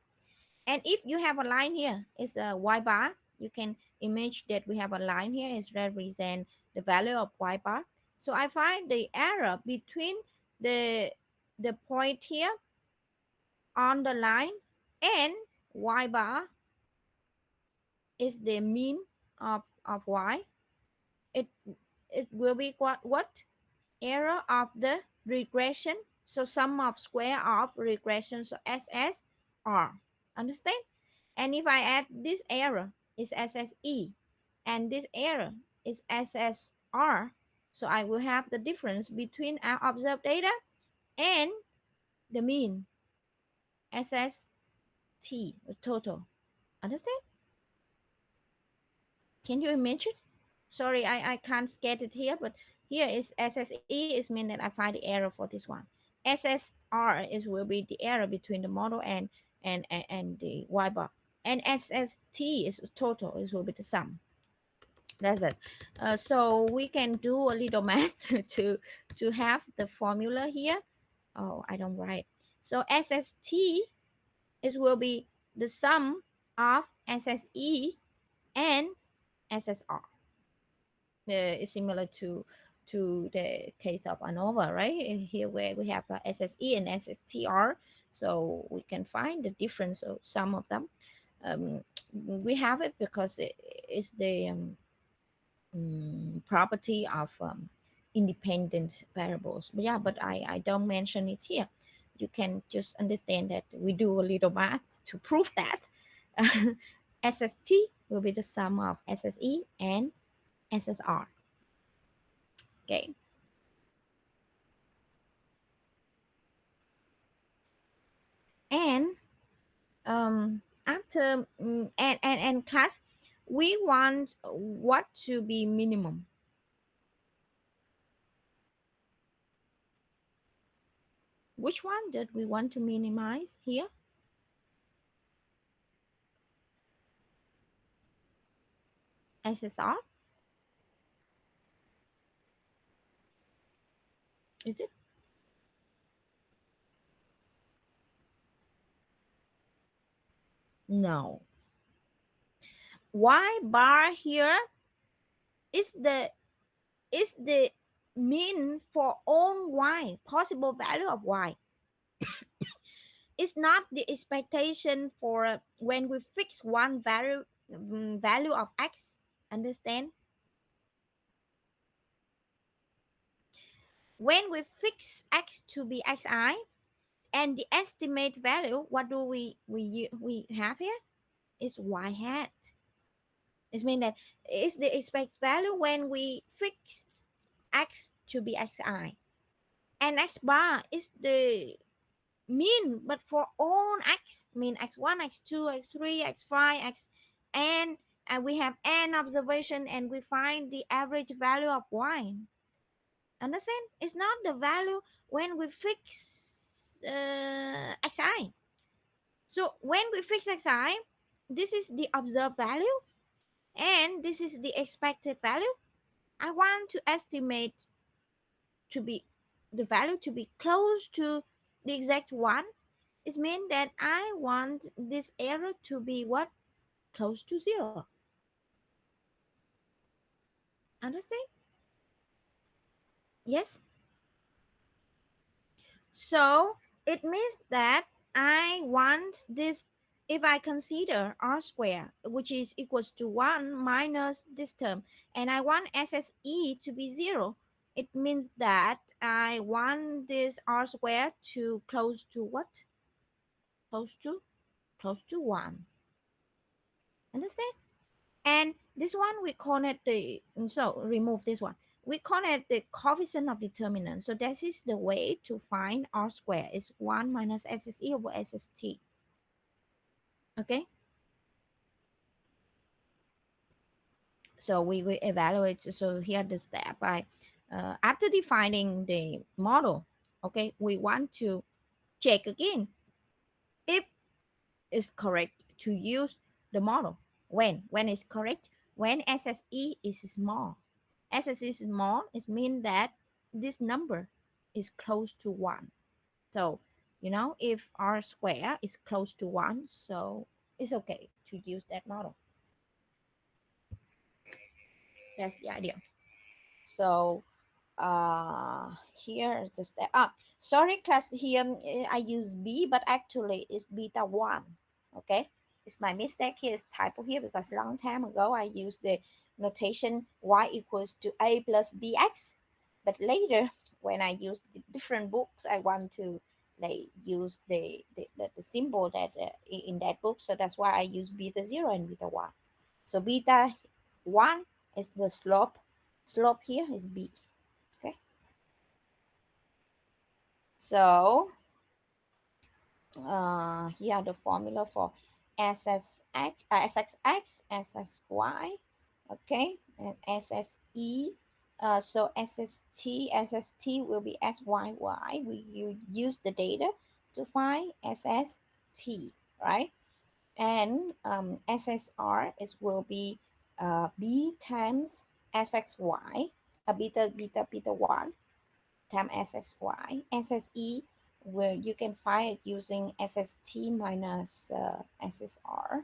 And if you have a line here, it's a y bar. You can image that we have a line here is represent the value of y bar. So I find the error between the point here on the line and y bar is the mean of y. It it will be what? Error of the regression. So sum of square of regression. So SSR. Understand? And if I add this error is SSE and this error is SSR, so I will have the difference between our observed data and the mean SST total. Understand? Can you imagine? Sorry, I can't get it here, but here is SSE is mean that I find the error for this one. SSR is will be the error between the model and the y bar. And SST is total, it will be the sum. That's it. So we can do a little math to have the formula here. Oh, I don't write. So SST is will be the sum of SSE and SSR. Is similar to the case of ANOVA, right? Here where we have SSE and SSTR, so we can find the difference of some of them. We have it because it is the property of independent variables. But yeah, but I don't mention it here. You can just understand that we do a little math to prove that. SST will be the sum of SSE and SSR. Okay. And after and class, we want what to be minimum. Which one did we want to minimize here? SSR, is it? No. Y bar here is the mean for all y, possible value of y. It's not the expectation for when we fix one value of x. Understand? When we fix x to be xi, and the estimate value, what do we have here is y hat. It means that it's the expected value when we fix x to be xi, and x bar is the mean, but for all x, mean x1, x2, x3, x5, x, and we have n observation, and we find the average value of y. Understand? It's not the value when we fix xi. So when we fix xi, this is the observed value, And this is the expected value. I want to estimate to be the value to be close to the exact one. It means that I want this error to be what? Close to zero. Understand? Yes. So it means that I want this, if I consider r square, which is equals to 1 minus this term, and I want SSE to be 0, it means that I want this r square to close to what? Close to? Close to 1. Understand? And this one we call it the, so remove this one. We call it the coefficient of determinant. So this is the way to find r square is 1 minus SSE over SST. Okay. So we will evaluate. So here the step. After defining the model, okay, we want to check again if it's correct to use the model. When it's correct? When SSE is small. SSE is small, it means that this number is close to 1. So, if r square is close to 1, so it's okay to use that model. That's the idea. So, here is the step. Sorry, class. Here I use b, but actually it's beta 1. Okay, it's my mistake here. It's typo here because long time ago I used the notation y equals to a plus bx, but later when I use the different books, I want to like use the symbol that in that book. So that's why I use beta 0 and beta 1. So beta 1 is the slope here is b. Okay. So here the formula for SSX, SXX, SSY, okay, and SSE. So SST will be SYY. You use the data to find SST, right? And SSR is will be B times SXY, beta 1 time SSY. SSE, where you can find it using SST minus SSR.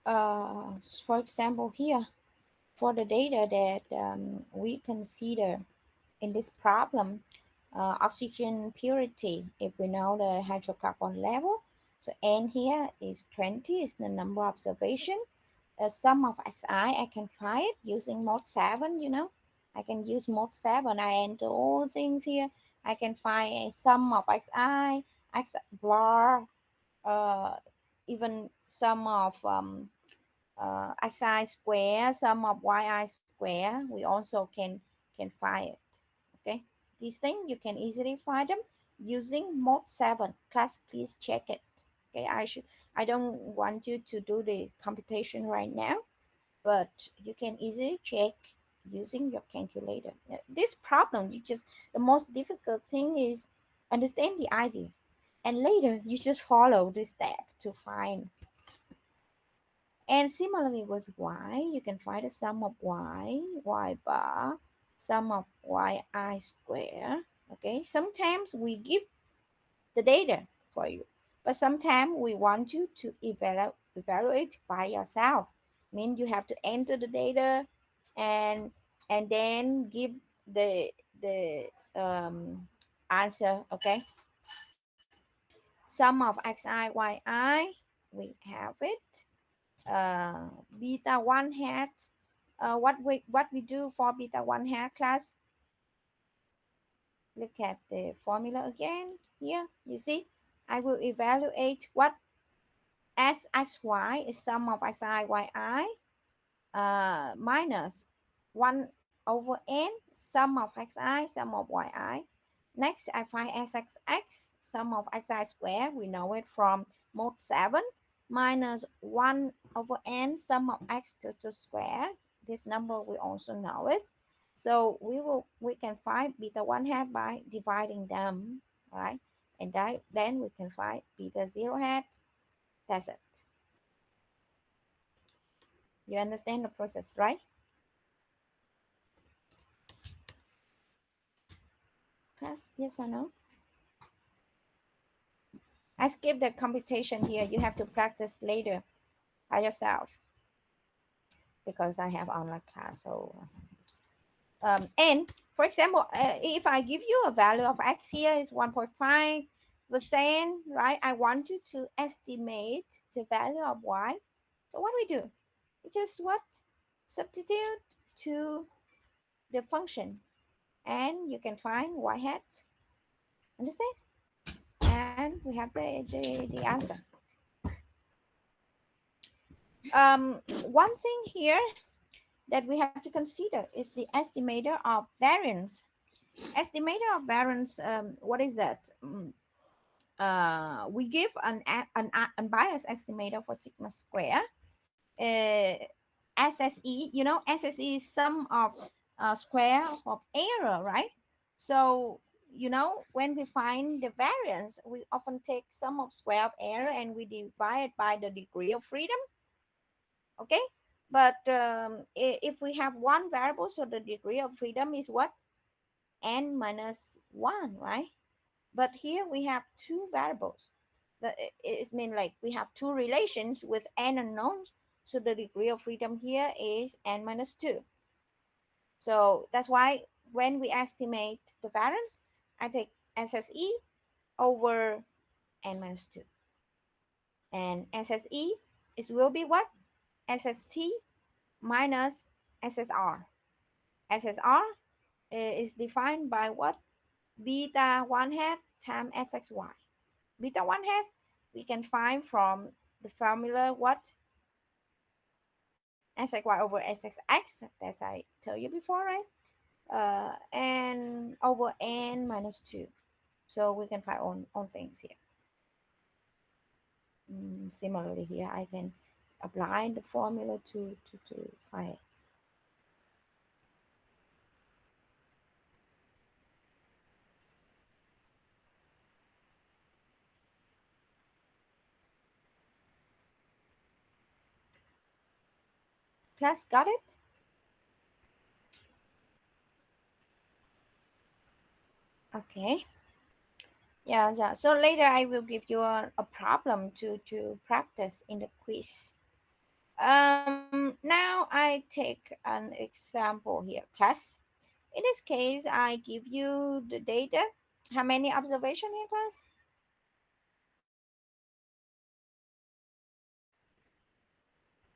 For example, here, for the data that we consider in this problem, oxygen purity, if we know the hydrocarbon level, so N here is 20, is the number of observation. Sum of xi I can find it using mode 7, I can use mode 7. I enter all things here. I can find a sum of xi, x bar, uh, even sum of xi square, sum of yi square. We also can find it. Okay, these things you can easily find them using mode 7. Class, please check it. Okay, I don't want you to do the computation right now, but you can easily check using your calculator. This problem, you just, the most difficult thing is understand the idea, and later you just follow this step to find. And similarly with y, you can find the sum of y bar, sum of yi square. Okay, sometimes we give the data for you, but sometimes we want you to evaluate by yourself. Mean you have to enter the data and then give the answer. Okay, sum of xi we have it. Beta 1 hat, what we do for beta 1 hat, class? Look at the formula again. Here you see I will evaluate what SXY is sum of XI, minus 1 over n, sum of xi, sum of yi. Next, I find SXX, sum of xi square, we know it from mode 7, minus 1 over n, sum of x to square. This number we also know it. So we can find beta 1 hat by dividing them, right? And then we can find beta 0 hat. That's it. You understand the process, right? Class, yes or no? I skip the computation here. You have to practice later by yourself because I have online class. So, and for example, if I give you a value of x here is 1.5%, right? I want you to estimate the value of y. So what do? We just what? Substitute to the function and you can find y hat. Understand? And we have the answer. One thing here that we have to consider is the estimator of variance. Estimator of variance, what is that? We give an unbiased estimator for sigma square. Uh, SSE, you know, SSE is sum of square of error, right? So, you know, when we find the variance, we often take sum of square of error and we divide by the degree of freedom, okay? But if we have one variable, so the degree of freedom is what? N minus 1, right? But here we have two variables. It means like we have two relations with n unknowns. So the degree of freedom here is n minus 2. So that's why when we estimate the variance, I take SSE over n minus 2. And SSE is will be what? SST minus SSR. SSR is defined by what? Beta 1 hat times SXY. Beta 1 has we can find from the formula what? SXY over SXX, as I told you before, right? And over n minus 2. So we can find on things here. Similarly here, I can apply the formula to find it. Class, got it? Okay. Yeah, yeah. So later I will give you a problem to practice in the quiz. Now I take an example here, class. In this case, I give you the data. How many observation here, class?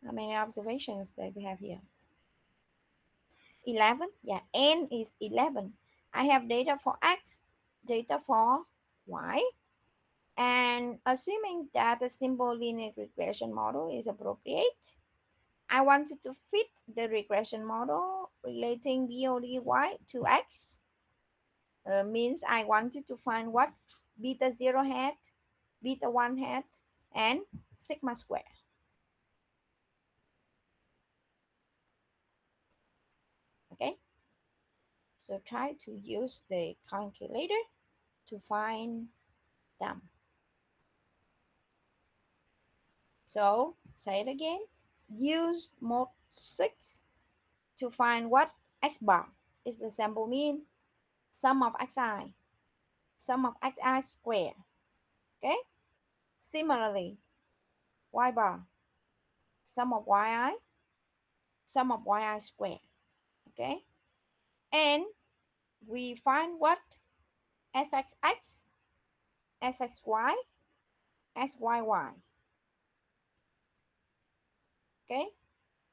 How many observations that we have here? 11. Yeah, n is 11. I have data for x, data for y, and assuming that the simple linear regression model is appropriate, I wanted to fit the regression model relating BODY to x. Means I wanted to find what? Beta 0 hat, beta 1 hat, and sigma square. Okay, so try to use the calculator to find them. So say it again. Use mode 6 to find what? X bar is the sample mean, sum of xi, sum of xi square. Okay, similarly, y bar, sum of yi, sum of yi square. Okay, and we find what? SXX, SXY, SYY. Okay,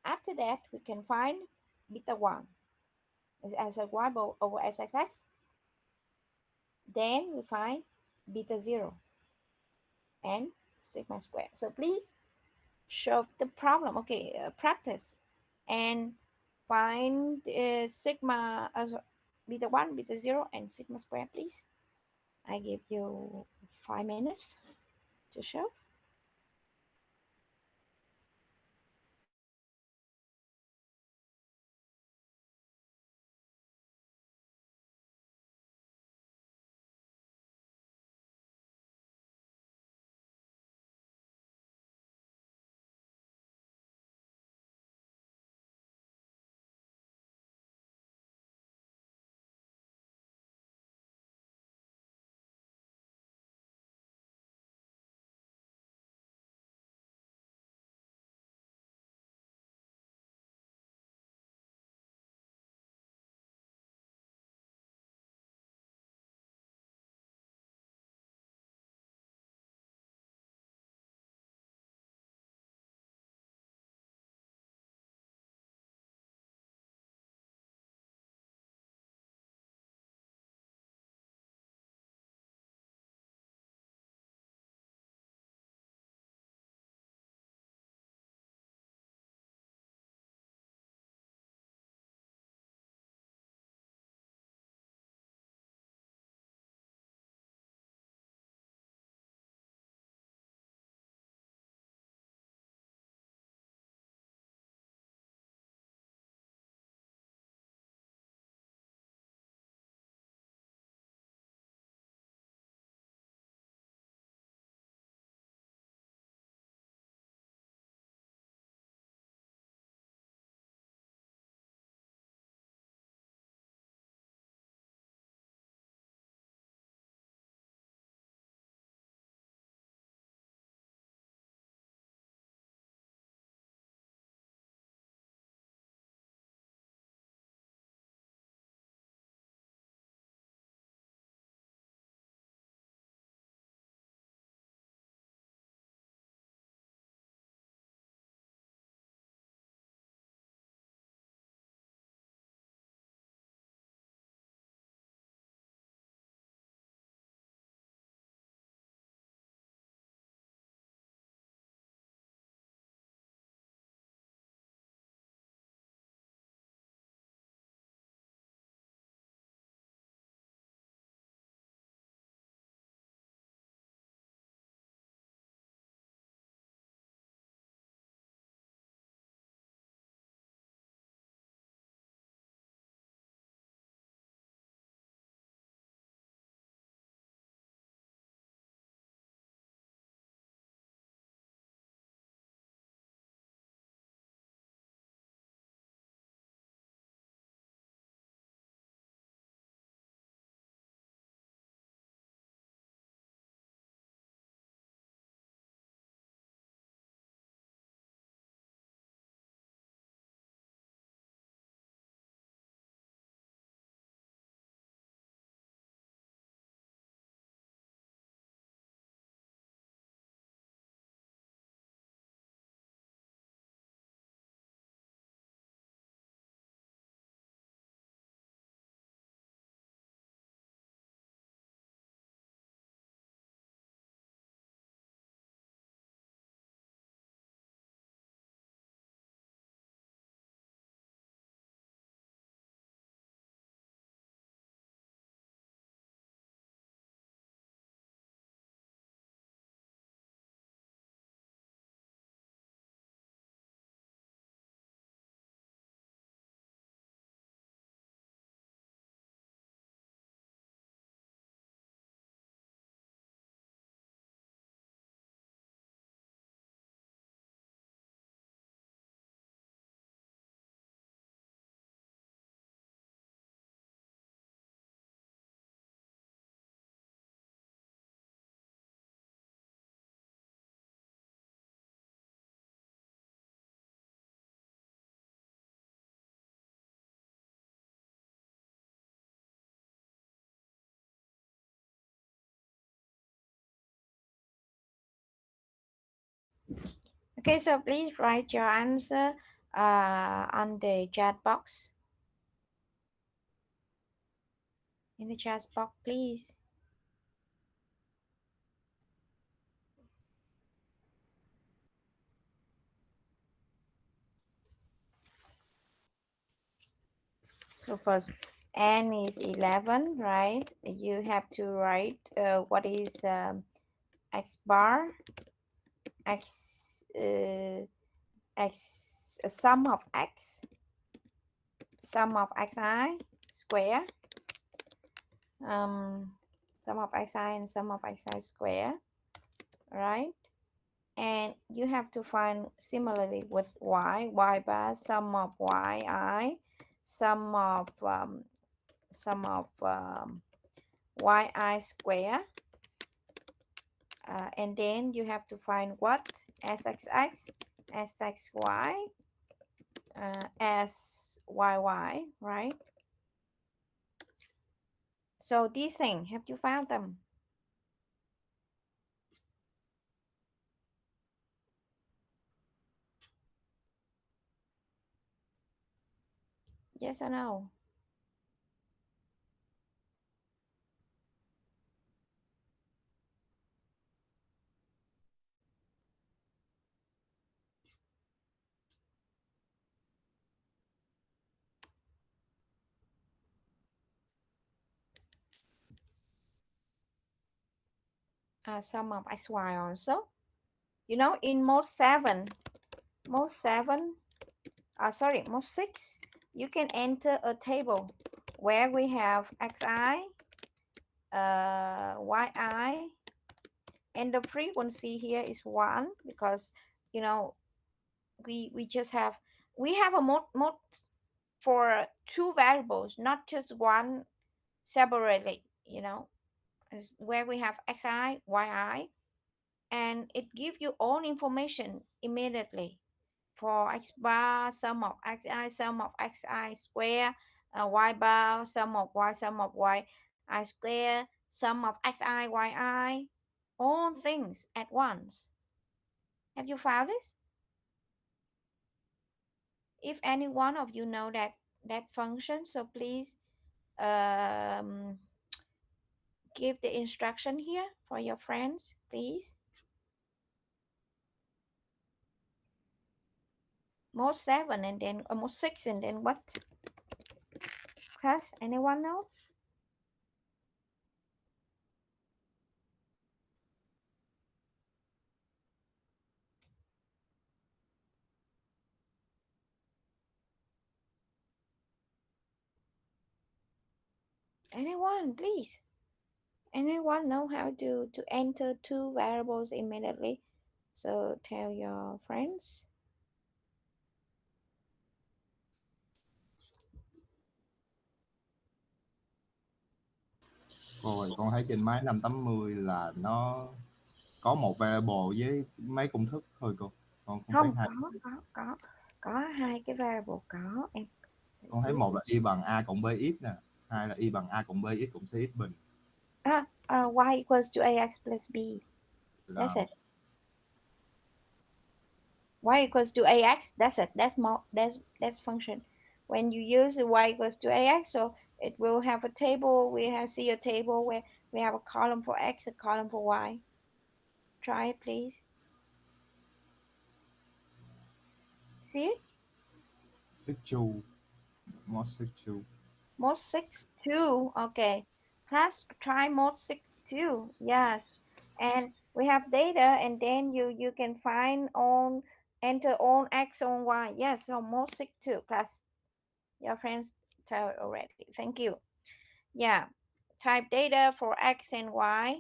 after that we can find beta 1 as SXY over SXX. Then we find beta 0 and sigma square. So please solve the problem. Okay, practice and find sigma beta 1, beta 0, and sigma square, please. I give you 5 minutes to show. Okay, so please write your answer on the chat box. In the chat box, please. So first, n is 11, right? You have to write what is x bar, x sum of xi square, um, sum of xi and sum of xi square, right? And you have to find similarly with y bar sum of yi, sum of sum of yi square, and then you have to find what sxx, sxy, syy, right? So these things, have you found them? Yes or no? Sum of xy also. You know, in mode 7, sorry, mode 6, you can enter a table where we have xi, yi, and the frequency here is 1 because, you know, we just have, we have a mode for two variables, not just one separately, you know, where we have xi, yi, and it gives you all information immediately for x bar sum of xi, sum of xi square, y bar sum of y, sum of y I square, sum of xi yi, all things at once. Have you found this? If any one of you know that function, so please um, give the instruction here for your friends, please. Mode 7 and then mode 6 and then what? Class, anyone know? Anyone, please. Anyone know how to enter two variables immediately? So tell your friends. Cô ơi, con thấy trên máy 580 là nó có một variable với mấy công thức thôi cô. Con không thấy Không, hai. có hai cái variable có em. Để Con thấy xíu một là xíu. y bằng a cộng bx nè, hai là y bằng a cộng bx cộng cx bình. Y equals to ax plus b. That's Là it. Y equals to ax. That's it. That's function. When you use the y equals to ax, so it will have a table. We have see a table where we have a column for x, a column for y. Try it, please. See it? 62, mod 62. Mode 6 2. Okay. Class try mode 6 2. Yes. And we have data and then you can find on enter on X on Y. Yes, so mode 6 2. Class. Your friends tell it already. Thank you. Yeah. Type data for X and Y.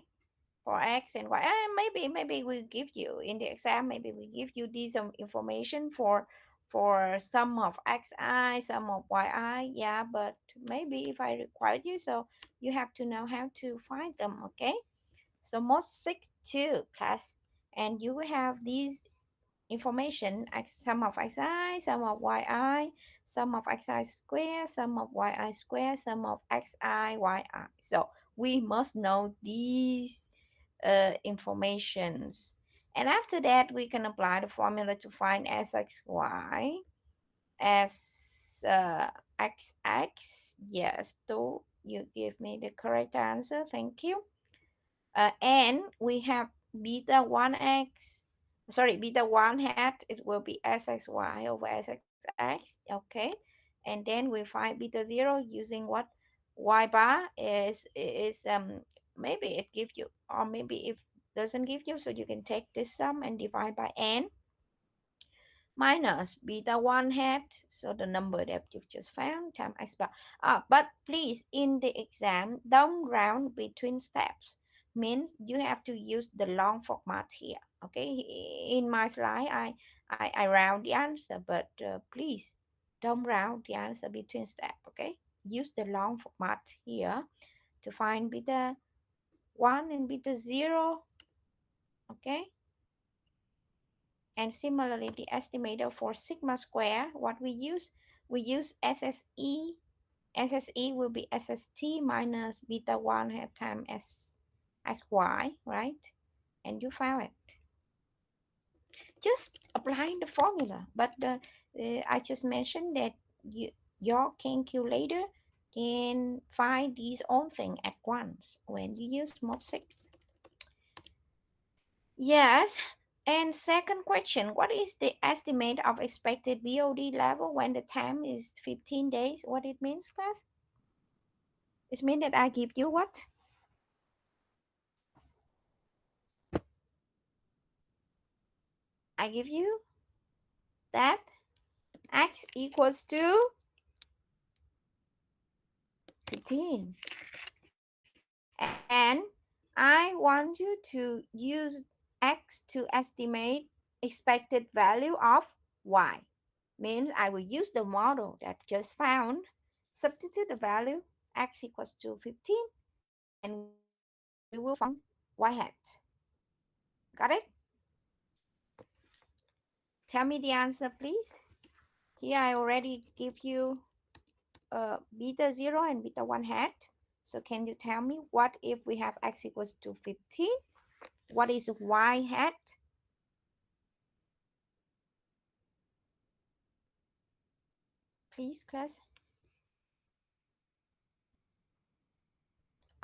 For X and Y. Maybe we give you in the exam, maybe we give you this information for sum of xi, sum of yi. Yeah, but maybe if I require you, so you have to know how to find them. Okay, so most 6 2 class, and you will have these information x sum of xi, sum of yi, sum of xi square, sum of yi square, sum of xi yi. So we must know these informations. And after that, we can apply the formula to find SXY as XX. Yes, so you give me the correct answer. Thank you. And we have beta 1x, sorry, beta 1 hat, it will be SXY over SXX. Okay. And then we find beta 0 using what? Y bar is maybe it gives you, or maybe if doesn't give you, so you can take this sum and divide by n minus beta 1 hat, so the number that you've just found, time x bar. But please, in the exam, don't round between steps. Means you have to use the long format here. Okay, in my slide, I round the answer, but please don't round the answer between step. Okay, use the long format here to find beta 1 and beta 0. Okay, and similarly, the estimator for sigma square, what we use SSE. SSE will be SST minus beta 1 half time SY, right? And you found it. Just applying the formula. But I just mentioned that your calculator can find these all things at once when you use mod 6. Yes. And second question, what is the estimate of expected BOD level when the time is 15 days? What it means, class? It means that I give you what? I give you that x equals to 15. And I want you to use x to estimate expected value of y. Means I will use the model that just found, substitute the value x equals to 15, and we will find y hat. Got it? Tell me the answer, please. Here I already give you beta 0 and beta 1 hat. So can you tell me what if we have x equals to 15? What is y hat? Please, class.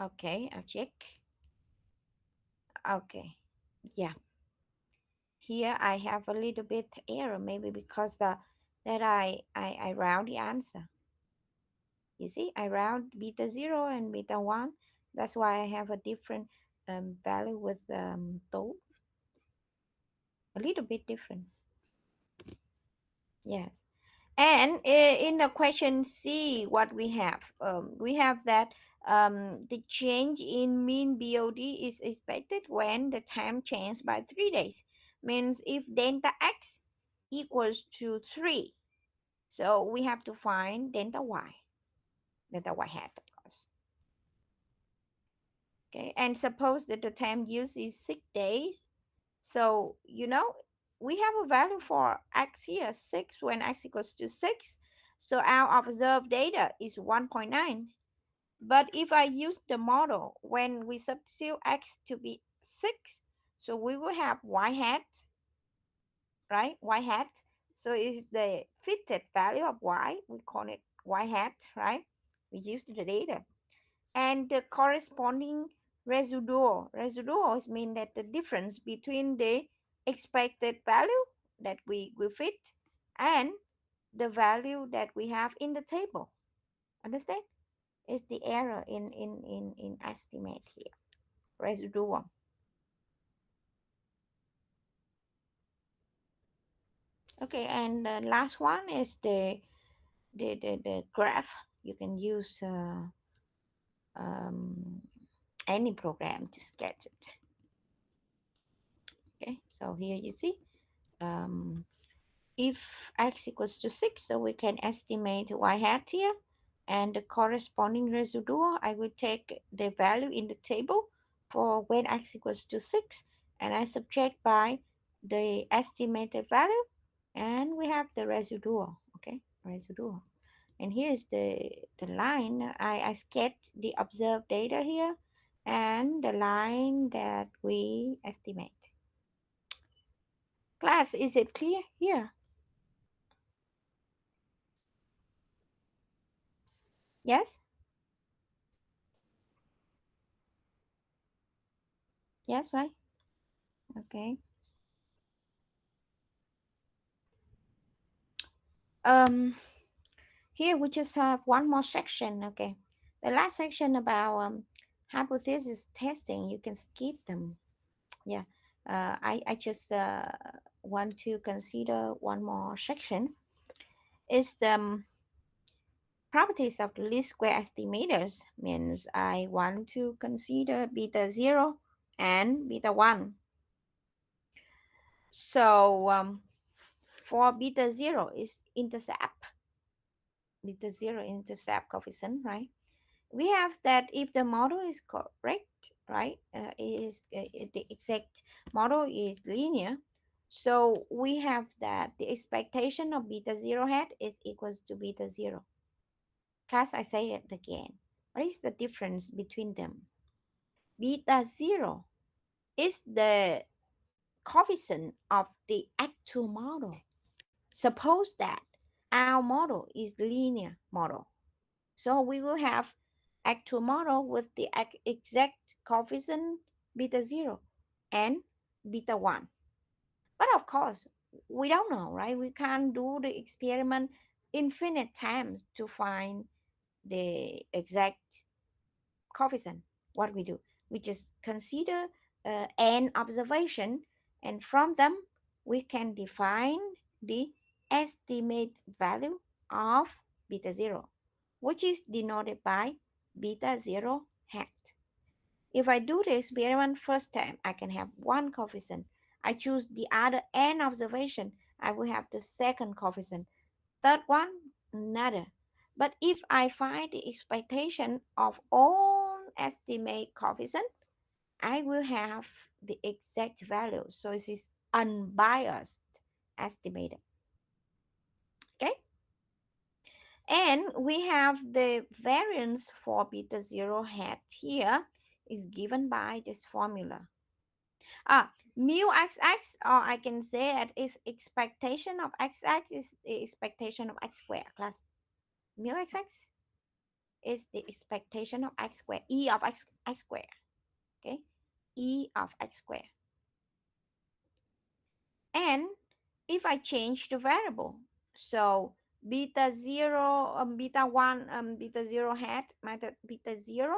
Okay, I'll check. Okay, yeah. Here I have a little bit error, maybe because that I round the answer. You see, I round beta 0 and beta 1. That's why I have a different value with two. A little bit different. Yes. And in the question C, what we have that the change in mean BOD is expected when the time changed by 3 days. Means if delta X equals to 3, so we have to find delta Y hat, of course. Okay, and suppose that the time used is 6 days. So, we have a value for x here, 6, when x equals to 6. So our observed data is 1.9. But if I use the model, when we substitute x to be 6, so we will have y hat, right? Y hat. So is the fitted value of y. We call it y hat, right? We use the data. And the corresponding residuals mean that the difference between the expected value that we fit and the value that we have in the table. Understand? Is the error in estimate here. Residual. Okay, and the last one is the graph. You can use um, any program to sketch it. Okay, so here you see um, if x equals to 6, so we can estimate y hat here, and the corresponding residual, I will take the value in the table for when x equals to 6, and I subtract by the estimated value, and we have the residual. Okay, residual. And here's the line. I sketch the observed data here and the line that we estimate. Class, is it clear here? Yes? Yes, right? Okay. Um, Here we just have one more section. Okay. The last section about hypothesis testing, you can skip them. Yeah. I just want to consider one more section. Is the properties of the least square estimators. Means I want to consider beta 0 and beta 1. So for beta 0 is intercept, beta 0 intercept coefficient, right? We have that if the model is correct, right, the exact model is linear, so we have that the expectation of beta 0 hat is equals to beta 0. Class, I say it again. What is the difference between them? Beta 0 is the coefficient of the actual model. Suppose that our model is linear model. So we will have actual model with the exact coefficient beta 0 and beta 1. But of course, we don't know, right? We can't do the experiment infinite times to find the exact coefficient. What we do, we just consider n observation, and from them we can define the estimate value of beta 0, which is denoted by beta 0 hat. If I do the experiment first time, I can have one coefficient. I choose the other n observation, I will have the second coefficient. Third one, another. But if I find the expectation of all estimate coefficient, I will have the exact value. So it is unbiased estimated. Okay. And we have the variance for beta 0 hat here is given by this formula. Mu xx, or I can say that is expectation of xx is the expectation of x squared class. Mu xx is the expectation of x squared, e of x squared. Okay, e of x squared. And if I change the variable, so beta 0, beta 1, beta 0 hat, beta 0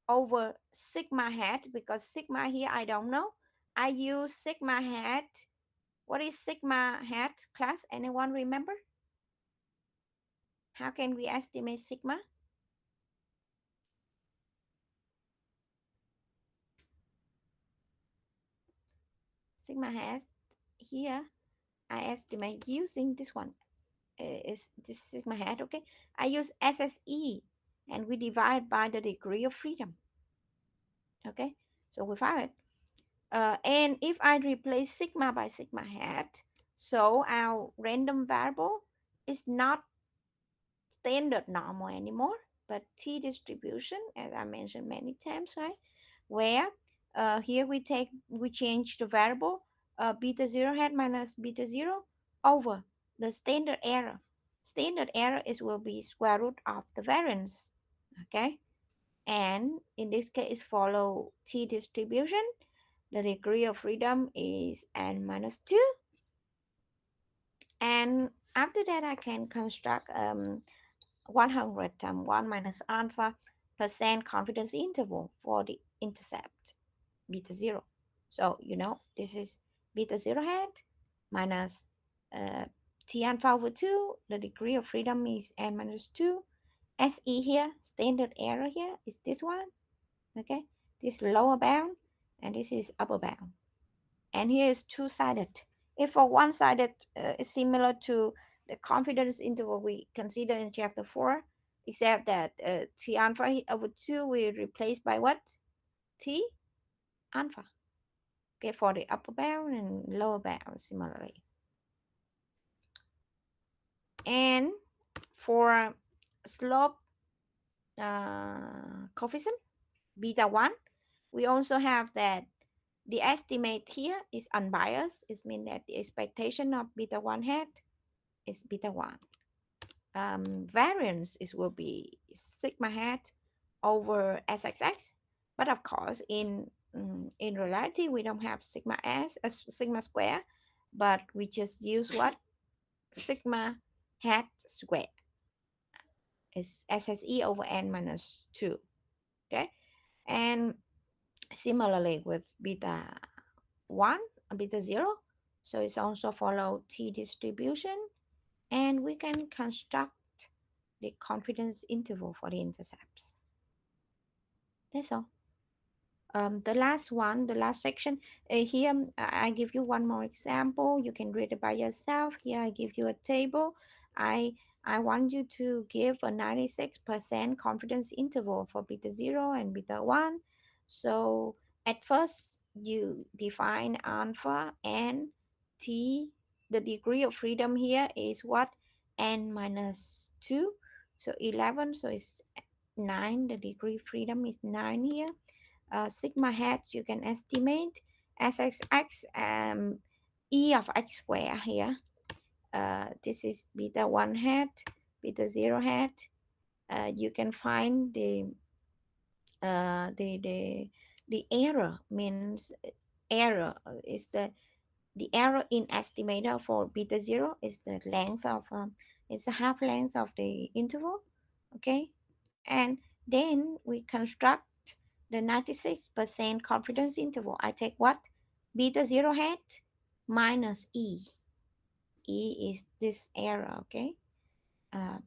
over sigma hat, because sigma here I don't know. I use sigma hat. What is sigma hat, class? Anyone remember? How can we estimate sigma? Sigma hat here, I estimate using this one. Is this sigma hat, okay? I use SSE, and we divide by the degree of freedom. Okay, so we found it. And if I replace sigma by sigma hat, so our random variable is not standard normal anymore, but t distribution, as I mentioned many times, right? Where here we change the variable beta 0 hat minus beta 0 over the standard error. Standard error is will be square root of the variance. Okay, and in this case follow t distribution. The degree of freedom is n minus 2, and after that I can construct 100 times 1 minus alpha percent confidence interval for the intercept beta 0. So this is beta 0 hat minus uh, t alpha over 2. The degree of freedom is n minus 2. SE here, standard error here, is this one. Okay, this lower bound and this is upper bound. And here is two-sided. If for one-sided is similar to the confidence interval we consider in chapter 4, except that t alpha over 2 will replace by what? T alpha. Okay, for the upper bound and lower bound similarly. And for slope coefficient, beta 1, we also have that The estimate here is unbiased. It means that the expectation of beta 1 hat is beta 1. Variance is will be sigma hat over sxx, but of course in reality we don't have sigma s sigma square, but we just use what sigma hat square is sse over n minus 2. Okay, and similarly with beta 1 and beta 0, so it's also follow t distribution, and we can construct the confidence interval for the intercepts. That's all. The last one, the last section, here I give you one more example. You can read it by yourself. Here I give you a table. I I want you to give a 96% confidence interval for beta 0 and beta 1. So at first you define alpha and t. The degree of freedom here is what? N minus 2. So 11. So it's 9. The degree of freedom is 9 here. Sigma hat you can estimate sxx, e of x square here. This is beta 1 hat, beta 0 hat. You can find uh, the the the error means error is the error in estimator for beta 0 is the length of it's the half length of the interval. Okay, and then we construct the 96% confidence interval. I take what? Beta 0 hat minus e. E is this error, okay? Uh,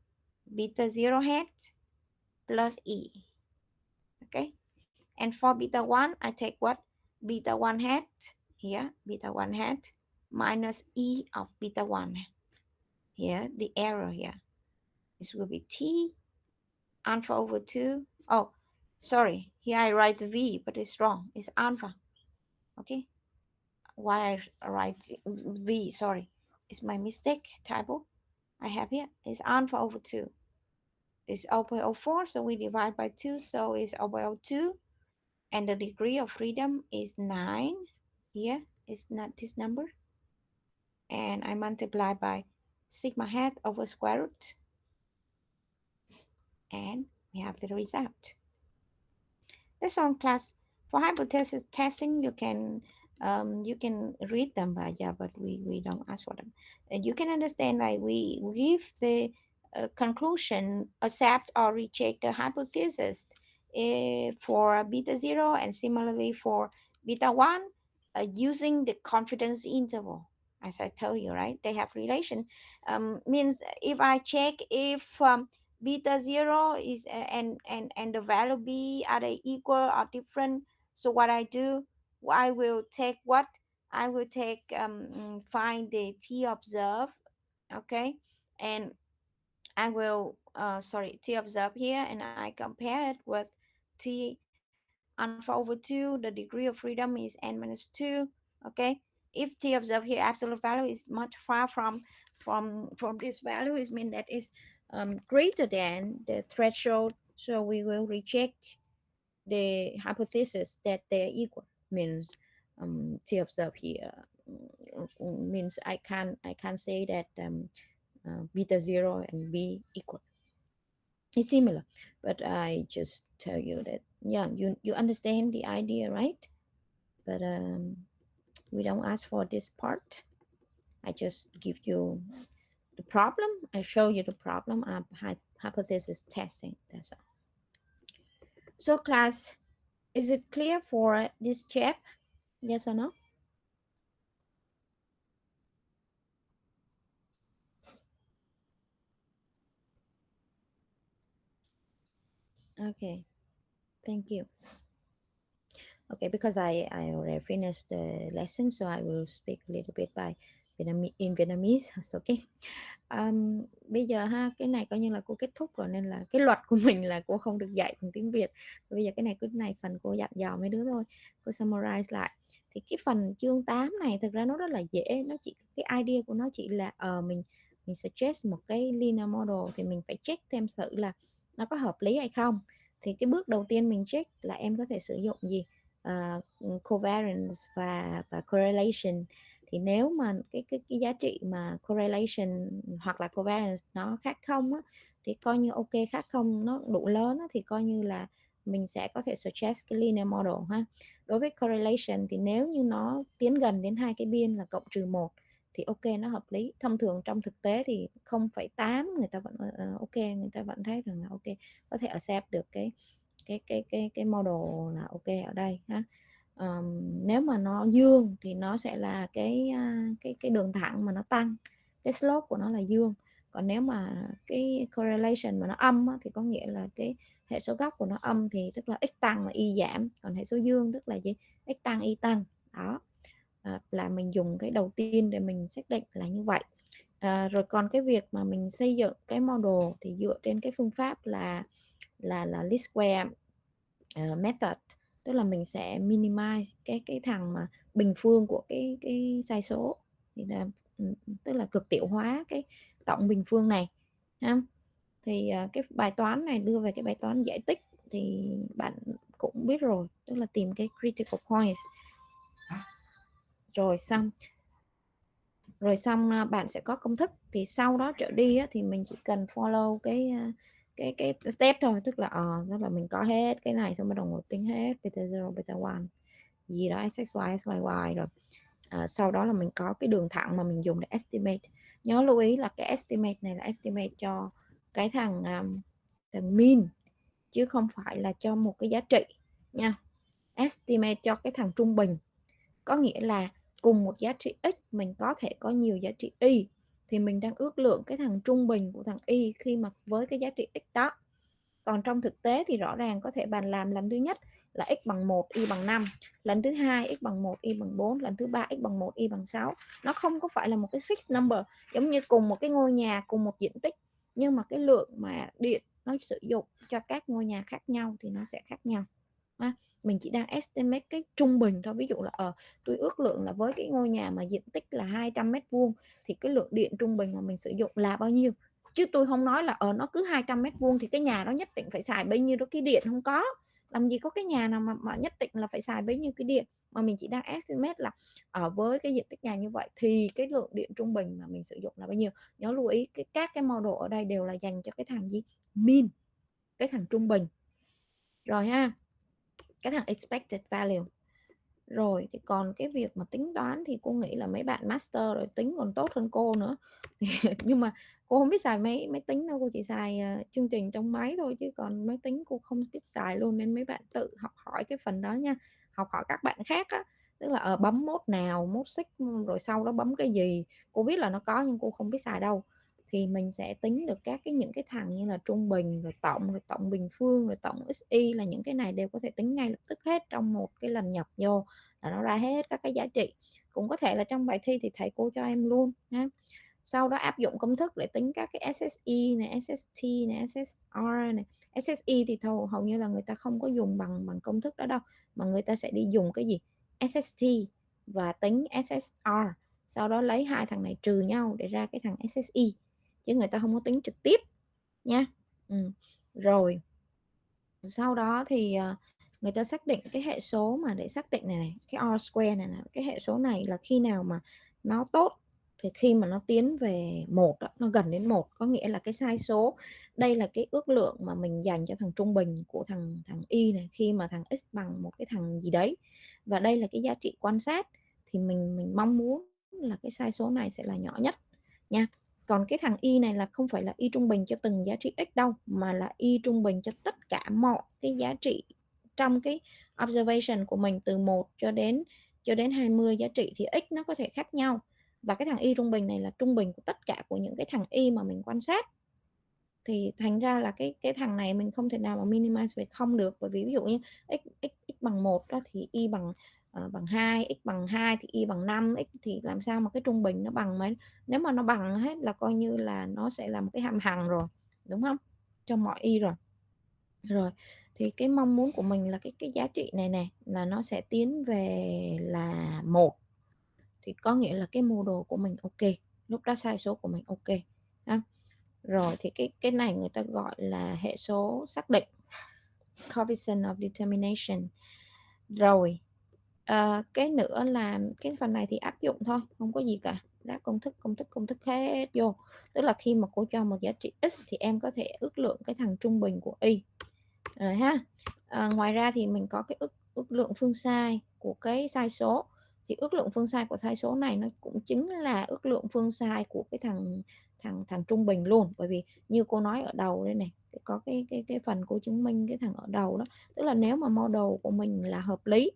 Beta 0 hat plus e, okay? And for beta 1, I take what? Beta 1 hat here, beta 1 hat minus e of beta 1 here, the error here. This will be t alpha over 2. Oh, sorry, here I write v, but it's wrong. It's alpha, okay? Why I write v, sorry, it's my mistake typo I have here. It's alpha over 2. It's 0.04, so we divide by 2, so it's 0.02, and the degree of freedom is 9. Here is not this number, and I multiply by sigma hat over square root, and we have the result. That's all, class. For hypothesis testing, you can read them, but yeah, but we don't ask for them. And you can understand like we give the conclusion, accept or reject the hypothesis for beta 0 and similarly for beta 1 using the confidence interval. As I told you, right? They have relation. Means if I check if beta 0 is and the value b are they equal or different, so what I do, I will take what I will take find the t observed, okay, and I will t observed here, and I compare it with t alpha over 2. The degree of freedom is n minus 2, okay. If t observed here absolute value is much far from this value, is mean that is greater than the threshold, so we will reject the hypothesis that they are equal. Means t observed here means I can say that beta 0 and b equal. It's similar, but I just tell you that yeah, you understand the idea, right? But we don't ask for this part. I just give you the problem. I show you the problem of hypothesis testing. That's all. So class, is it clear for this chap? Yes or no? Okay, thank you. Okay, because I already finished the lesson, so I will speak a little bit by Vietnamese in Vietnamese. It's okay. Bây giờ ha, cái này coi như là cô kết thúc rồi, nên là cái luật của mình là cô không được dạy bằng tiếng Việt. Bây giờ cái này cứ này phần cô dặn dò mấy đứa thôi. Cô summarize lại. Thì cái phần chương 8 này thực ra nó rất là dễ, nó chỉ cái idea của nó chỉ là mình suggest một cái linear model, thì mình phải check thêm thử là nó có hợp lý hay không. Thì cái bước đầu tiên mình check là em có thể sử dụng gì? covariance và correlation. Thì nếu mà cái giá trị mà correlation hoặc là covariance nó khác không á, thì coi như ok, khác không nó đủ lớn á, thì coi như là mình sẽ có thể suggest cái linear model ha. Đối với correlation thì nếu như nó tiến gần đến hai cái biên là cộng trừ một thì ok, nó hợp lý. Thông thường trong thực tế thì 0,8 người ta vẫn ok, người ta vẫn thấy rằng là ok, có thể accept được cái model là ok ở đây ha. Nếu mà nó dương thì nó sẽ là cái đường thẳng mà nó tăng, cái slope của nó là dương. Còn nếu mà cái correlation mà nó âm á, thì có nghĩa là cái hệ số góc của nó âm, thì tức là x tăng mà y giảm. Còn hệ số dương tức là gì? X tăng y tăng. Đó là mình dùng cái đầu tiên để mình xác định là như vậy. Rồi còn cái việc mà mình xây dựng cái model thì dựa trên cái phương pháp là least square method, tức là mình sẽ minimize cái thằng mà bình phương của cái sai số, thì là tức là cực tiểu hóa cái tổng bình phương này ha. Thì cái bài toán này đưa về cái bài toán giải tích thì bạn cũng biết rồi, tức là tìm cái critical points. Rồi xong bạn sẽ có công thức, thì sau đó trở đi thì mình chỉ cần follow cái step thôi, tức là tức là mình có hết cái này, xong bắt đầu ngồi tính hết beta 0 beta 1 gì đó SXY SYY rồi. Sau đó là mình có cái đường thẳng mà mình dùng để estimate. Nhớ lưu ý là cái estimate này là estimate cho cái thằng mean, chứ không phải là cho một cái giá trị nha. Estimate cho cái thằng trung bình, có nghĩa là cùng một giá trị x mình có thể có nhiều giá trị y, thì mình đang ước lượng cái thằng trung bình của thằng y khi mà với cái giá trị x đó. Còn trong thực tế thì rõ ràng có thể bạn làm lần thứ nhất là x bằng 1, y bằng 5, lần thứ hai x bằng 1, y bằng 4, lần thứ ba x bằng 1, y bằng 6. Nó không có phải là một cái fixed number, giống như cùng một cái ngôi nhà, cùng một diện tích, nhưng mà cái lượng mà điện nó sử dụng cho các ngôi nhà khác nhau thì nó sẽ khác nhau. Mình chỉ đang estimate cái trung bình thôi. Ví dụ là tôi ước lượng là với cái ngôi nhà mà diện tích là 200 mét vuông thì cái lượng điện trung bình mà mình sử dụng là bao nhiêu, chứ tôi không nói là nó cứ 200 mét vuông thì cái nhà đó nhất định phải xài bấy nhiêu đó cái điện. Không có, làm gì có cái nhà nào mà nhất định là phải xài bấy nhiêu cái điện, mà mình chỉ đang estimate là ở với cái diện tích nhà như vậy thì cái lượng điện trung bình mà mình sử dụng là bao nhiêu. Nhớ lưu ý các cái model ở đây đều là dành cho cái thằng gì? Mean, cái thằng trung bình rồi ha, cái thằng expected value. Rồi thì còn cái việc mà tính toán thì cô nghĩ là mấy bạn master rồi tính còn tốt hơn cô nữa. Nhưng mà cô không biết xài máy máy tính đâu, cô chỉ xài chương trình trong máy thôi, chứ còn máy tính cô không biết xài luôn, nên mấy bạn tự học hỏi cái phần đó nha, học hỏi các bạn khác á. Tức là bấm mốt nào, mốt xích, rồi sau đó bấm cái gì, cô biết là nó có nhưng cô không biết xài đâu. Thì mình sẽ tính được các những cái thằng như là trung bình, rồi tổng bình phương, rồi tổng xy, là những cái này đều có thể tính ngay lập tức hết trong một cái lần nhập vô là nó ra hết các cái giá trị. Cũng có thể là trong bài thi thì thầy cô cho em luôn ha. Sau đó áp dụng công thức để tính các cái SSE này, SST này, SSR này. SSE thì hầu như là người ta không có dùng bằng công thức đó đâu, mà người ta sẽ đi dùng cái gì? SST và tính SSR, sau đó lấy hai thằng này trừ nhau để ra cái thằng SSE, chứ người ta không có tính trực tiếp nha. Rồi sau đó thì người ta xác định cái hệ số mà để xác định này, cái R square này, cái hệ số này là khi nào mà nó tốt, thì khi mà nó tiến về 1, nó gần đến 1, có nghĩa là cái sai số, đây là cái ước lượng mà mình dành cho thằng trung bình của thằng y này khi mà thằng x bằng một cái thằng gì đấy, và đây là cái giá trị quan sát, thì mình mong muốn là cái sai số này sẽ là nhỏ nhất nha. Còn cái thằng y này là không phải là y trung bình cho từng giá trị x đâu, mà là y trung bình cho tất cả mọi cái giá trị trong cái observation của mình, từ 1 cho đến 20 giá trị thì x nó có thể khác nhau, và cái thằng y trung bình này là trung bình của tất cả của những cái thằng y mà mình quan sát. Thì thành ra là cái thằng này mình không thể nào mà minimize về không được, bởi vì ví dụ như x bằng 1 đó thì y bằng 2, x bằng 2 thì y bằng 5, x thì làm sao mà cái trung bình nó bằng mấy. Nếu mà nó bằng hết là coi như là nó sẽ là một cái hàm hằng rồi, đúng không, cho mọi y rồi. Rồi thì cái mong muốn của mình là cái giá trị này nè là nó sẽ tiến về là 1, thì có nghĩa là cái model của mình ok, lúc đó sai số của mình ok ha. Rồi thì cái này người ta gọi là hệ số xác định, coefficient of determination. Rồi cái nữa là cái phần này thì áp dụng thôi, không có gì cả, ráp công thức hết vô. Tức là khi mà cô cho một giá trị x thì em có thể ước lượng cái thằng trung bình của y rồi ha. Ngoài ra thì mình có cái ước lượng phương sai của cái sai số. Thì ước lượng phương sai của sai số này nó cũng chính là ước lượng phương sai của cái thằng trung bình luôn. Bởi vì như cô nói ở đầu đây này, có cái phần cô chứng minh cái thằng ở đầu đó, tức là nếu mà model của mình là hợp lý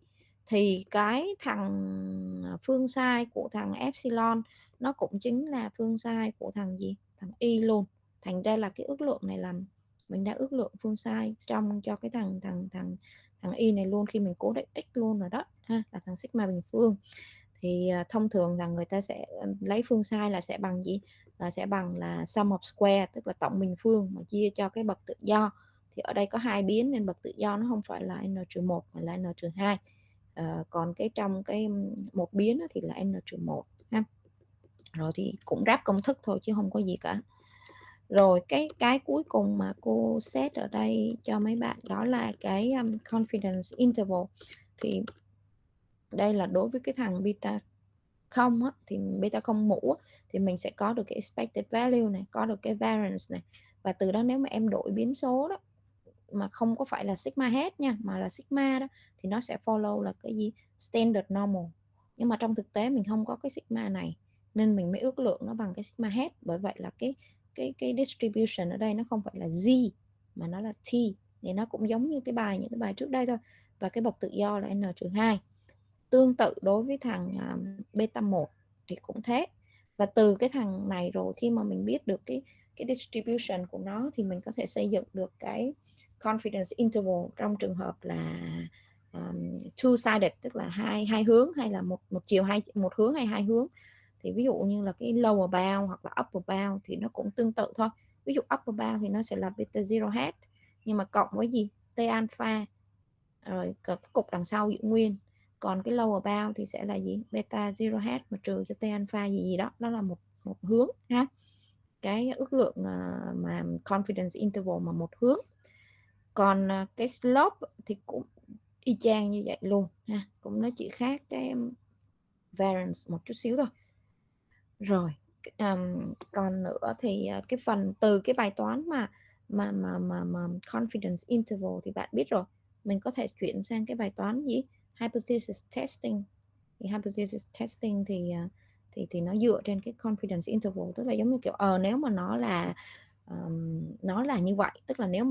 thì cái thằng phương sai của thằng epsilon nó cũng chính là phương sai của thằng gì, thằng y luôn. Thành ra là cái ước lượng này là mình đã ước lượng phương sai trong cho cái thằng y này luôn, khi mình cố định x luôn rồi đó ha, là thằng sigma bình phương. Thì thông thường là người ta sẽ lấy phương sai là sẽ bằng gì, là sẽ bằng là sum of square, tức là tổng bình phương mà chia cho cái bậc tự do. Thì ở đây có hai biến nên bậc tự do nó không phải là n-1 mà là n-2. Còn cái trong cái một biến thì là n-1 ha. Rồi thì cũng ráp công thức thôi chứ không có gì cả. Rồi cái cuối cùng mà cô set ở đây cho mấy bạn đó là cái confidence interval. Thì đây là đối với cái thằng beta không á, thì beta không mũ á, thì mình sẽ có được cái expected value này, có được cái variance này, và từ đó nếu mà em đổi biến số đó mà không có phải là sigma hết nha, mà là sigma đó, thì nó sẽ follow là cái gì, standard normal. Nhưng mà trong thực tế mình không có cái sigma này nên mình mới ước lượng nó bằng cái sigma hết. Bởi vậy là cái distribution ở đây nó không phải là z mà nó là t, thì nó cũng giống như những cái bài trước đây thôi. Và cái bậc tự do là n-2. Tương tự đối với thằng beta 1 thì cũng thế. Và từ cái thằng này rồi, khi mà mình biết được cái distribution của nó thì mình có thể xây dựng được cái confidence interval trong trường hợp là two-sided, tức là hai hướng, hay là một chiều, một hướng hay hai hướng. Thì ví dụ như là cái lower bound hoặc là upper bound thì nó cũng tương tự thôi. Ví dụ upper bound thì nó sẽ là beta zero hat, nhưng mà cộng với gì, t alpha, rồi cái cục đằng sau giữ nguyên. Còn cái lower bound thì sẽ là gì, beta zero hat mà trừ cho t alpha gì gì đó, đó là một hướng ha. Cái ước lượng mà confidence interval mà một hướng. Còn cái slope thì cũng y chang như vậy luôn ha, cũng nó chỉ khác cái variance một chút xíu thôi. Rồi còn nữa thì cái phần từ cái bài toán mà confidence interval thì bạn biết rồi, mình có thể chuyển sang cái bài toán gì, hypothesis testing. Thì hypothesis testing thì nó dựa trên cái confidence interval, tức là giống như kiểu nếu mà nó là như vậy, tức là nếu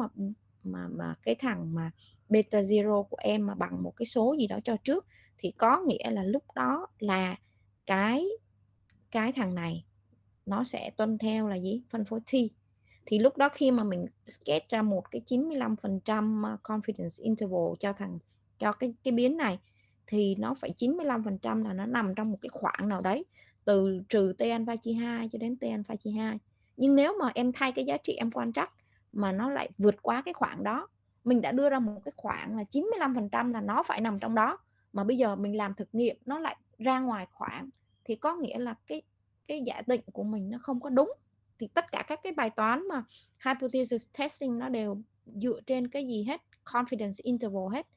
mà cái thằng mà beta zero của em mà bằng một cái số gì đó cho trước, thì có nghĩa là lúc đó là cái thằng này nó sẽ tuân theo là gì, phân phối t. Thì lúc đó khi mà mình sketch ra một cái 95% confidence interval cho cái biến này, thì nó phải 95% là nó nằm trong một cái khoảng nào đấy, từ trừ t alpha chia 2 cho đến t alpha chia 2. Nhưng nếu mà em thay cái giá trị em quan trắc mà nó lại vượt quá cái khoảng đó, mình đã đưa ra một cái khoảng là 95% là nó phải nằm trong đó, mà bây giờ mình làm thực nghiệm nó lại ra ngoài khoảng, thì có nghĩa là cái giả định của mình nó không có đúng. Thì tất cả các cái bài toán mà hypothesis testing nó đều dựa trên cái gì hết, confidence interval hết.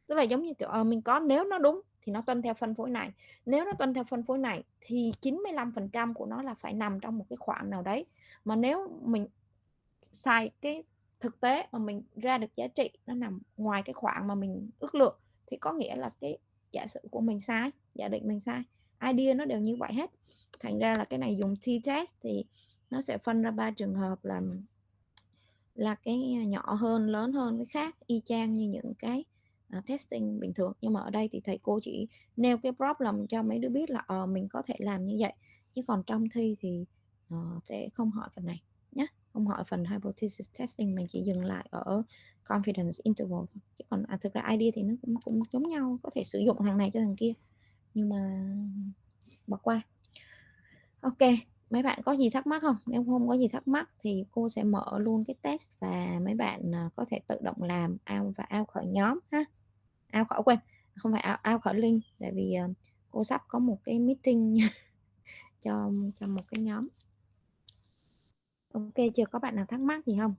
Tức là giống như kiểu mình có, nếu nó đúng thì nó tuân theo phân phối này, nếu nó tuân theo phân phối này thì 95% của nó là phải nằm trong một cái khoảng nào đấy. Mà nếu mình sai cái thực tế mà mình ra được giá trị nó nằm ngoài cái khoảng mà mình ước lượng, thì có nghĩa là cái giả sử của mình sai, giả định mình sai. Idea nó đều như vậy hết. Thành ra là cái này dùng t-test thì nó sẽ phân ra 3 trường hợp là cái nhỏ hơn, lớn hơn, cái khác y chang như những cái testing bình thường. Nhưng mà ở đây thì thầy cô chỉ nêu cái problem cho mấy đứa biết là mình có thể làm như vậy, chứ còn trong thi thì sẽ không hỏi phần này nhé, không hỏi phần hypothesis testing, mình chỉ dừng lại ở confidence interval thôi. Chứ còn thực ra idea thì nó cũng giống nhau, có thể sử dụng thằng này cho thằng kia, nhưng mà bỏ qua. Ok, mấy bạn có gì thắc mắc không? Nếu không có gì thắc mắc thì cô sẽ mở luôn cái test và mấy bạn có thể tự động làm out khỏi nhóm ha. Out khỏi, quên, không phải out khỏi link, tại vì cô sắp có một cái meeting cho một cái nhóm. Ok chưa, có bạn nào thắc mắc gì không?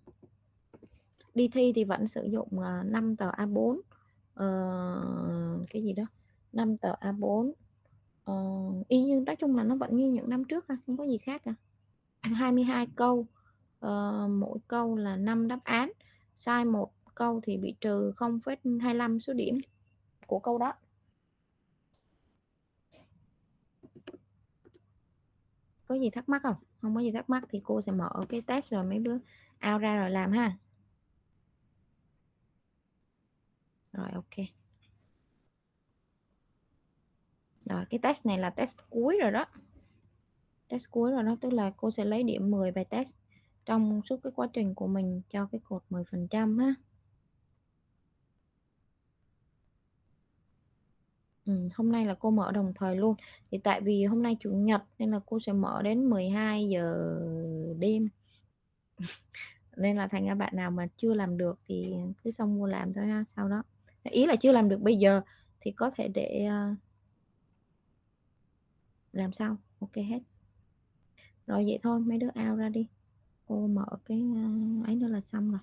Đi thi thì vẫn sử dụng 5 tờ A4, cái gì đó, 5 tờ A4, y như nói chung là nó vẫn như những năm trước ha, không có gì khác cả. 22 câu, mỗi câu là 5 đáp án, sai một câu thì bị trừ 0,25 số điểm của câu đó. Có gì thắc mắc không? Không có gì thắc mắc thì cô sẽ mở cái test rồi mấy bữa out ra rồi làm ha. Rồi ok. Rồi cái test này là test cuối rồi đó. Test cuối rồi đó, tức là cô sẽ lấy điểm 10 bài test trong suốt cái quá trình của mình cho cái cột 10% ha. Hôm nay là cô mở đồng thời luôn. Thì tại vì hôm nay chủ nhật nên là cô sẽ mở đến 12 giờ đêm. Nên là thành ra bạn nào mà chưa làm được thì cứ xong mua làm thôi ha. Sau đó ý là chưa làm được bây giờ thì có thể để làm sau. Ok hết. Rồi vậy thôi mấy đứa out ra đi. Cô mở cái ấy nữa là xong rồi.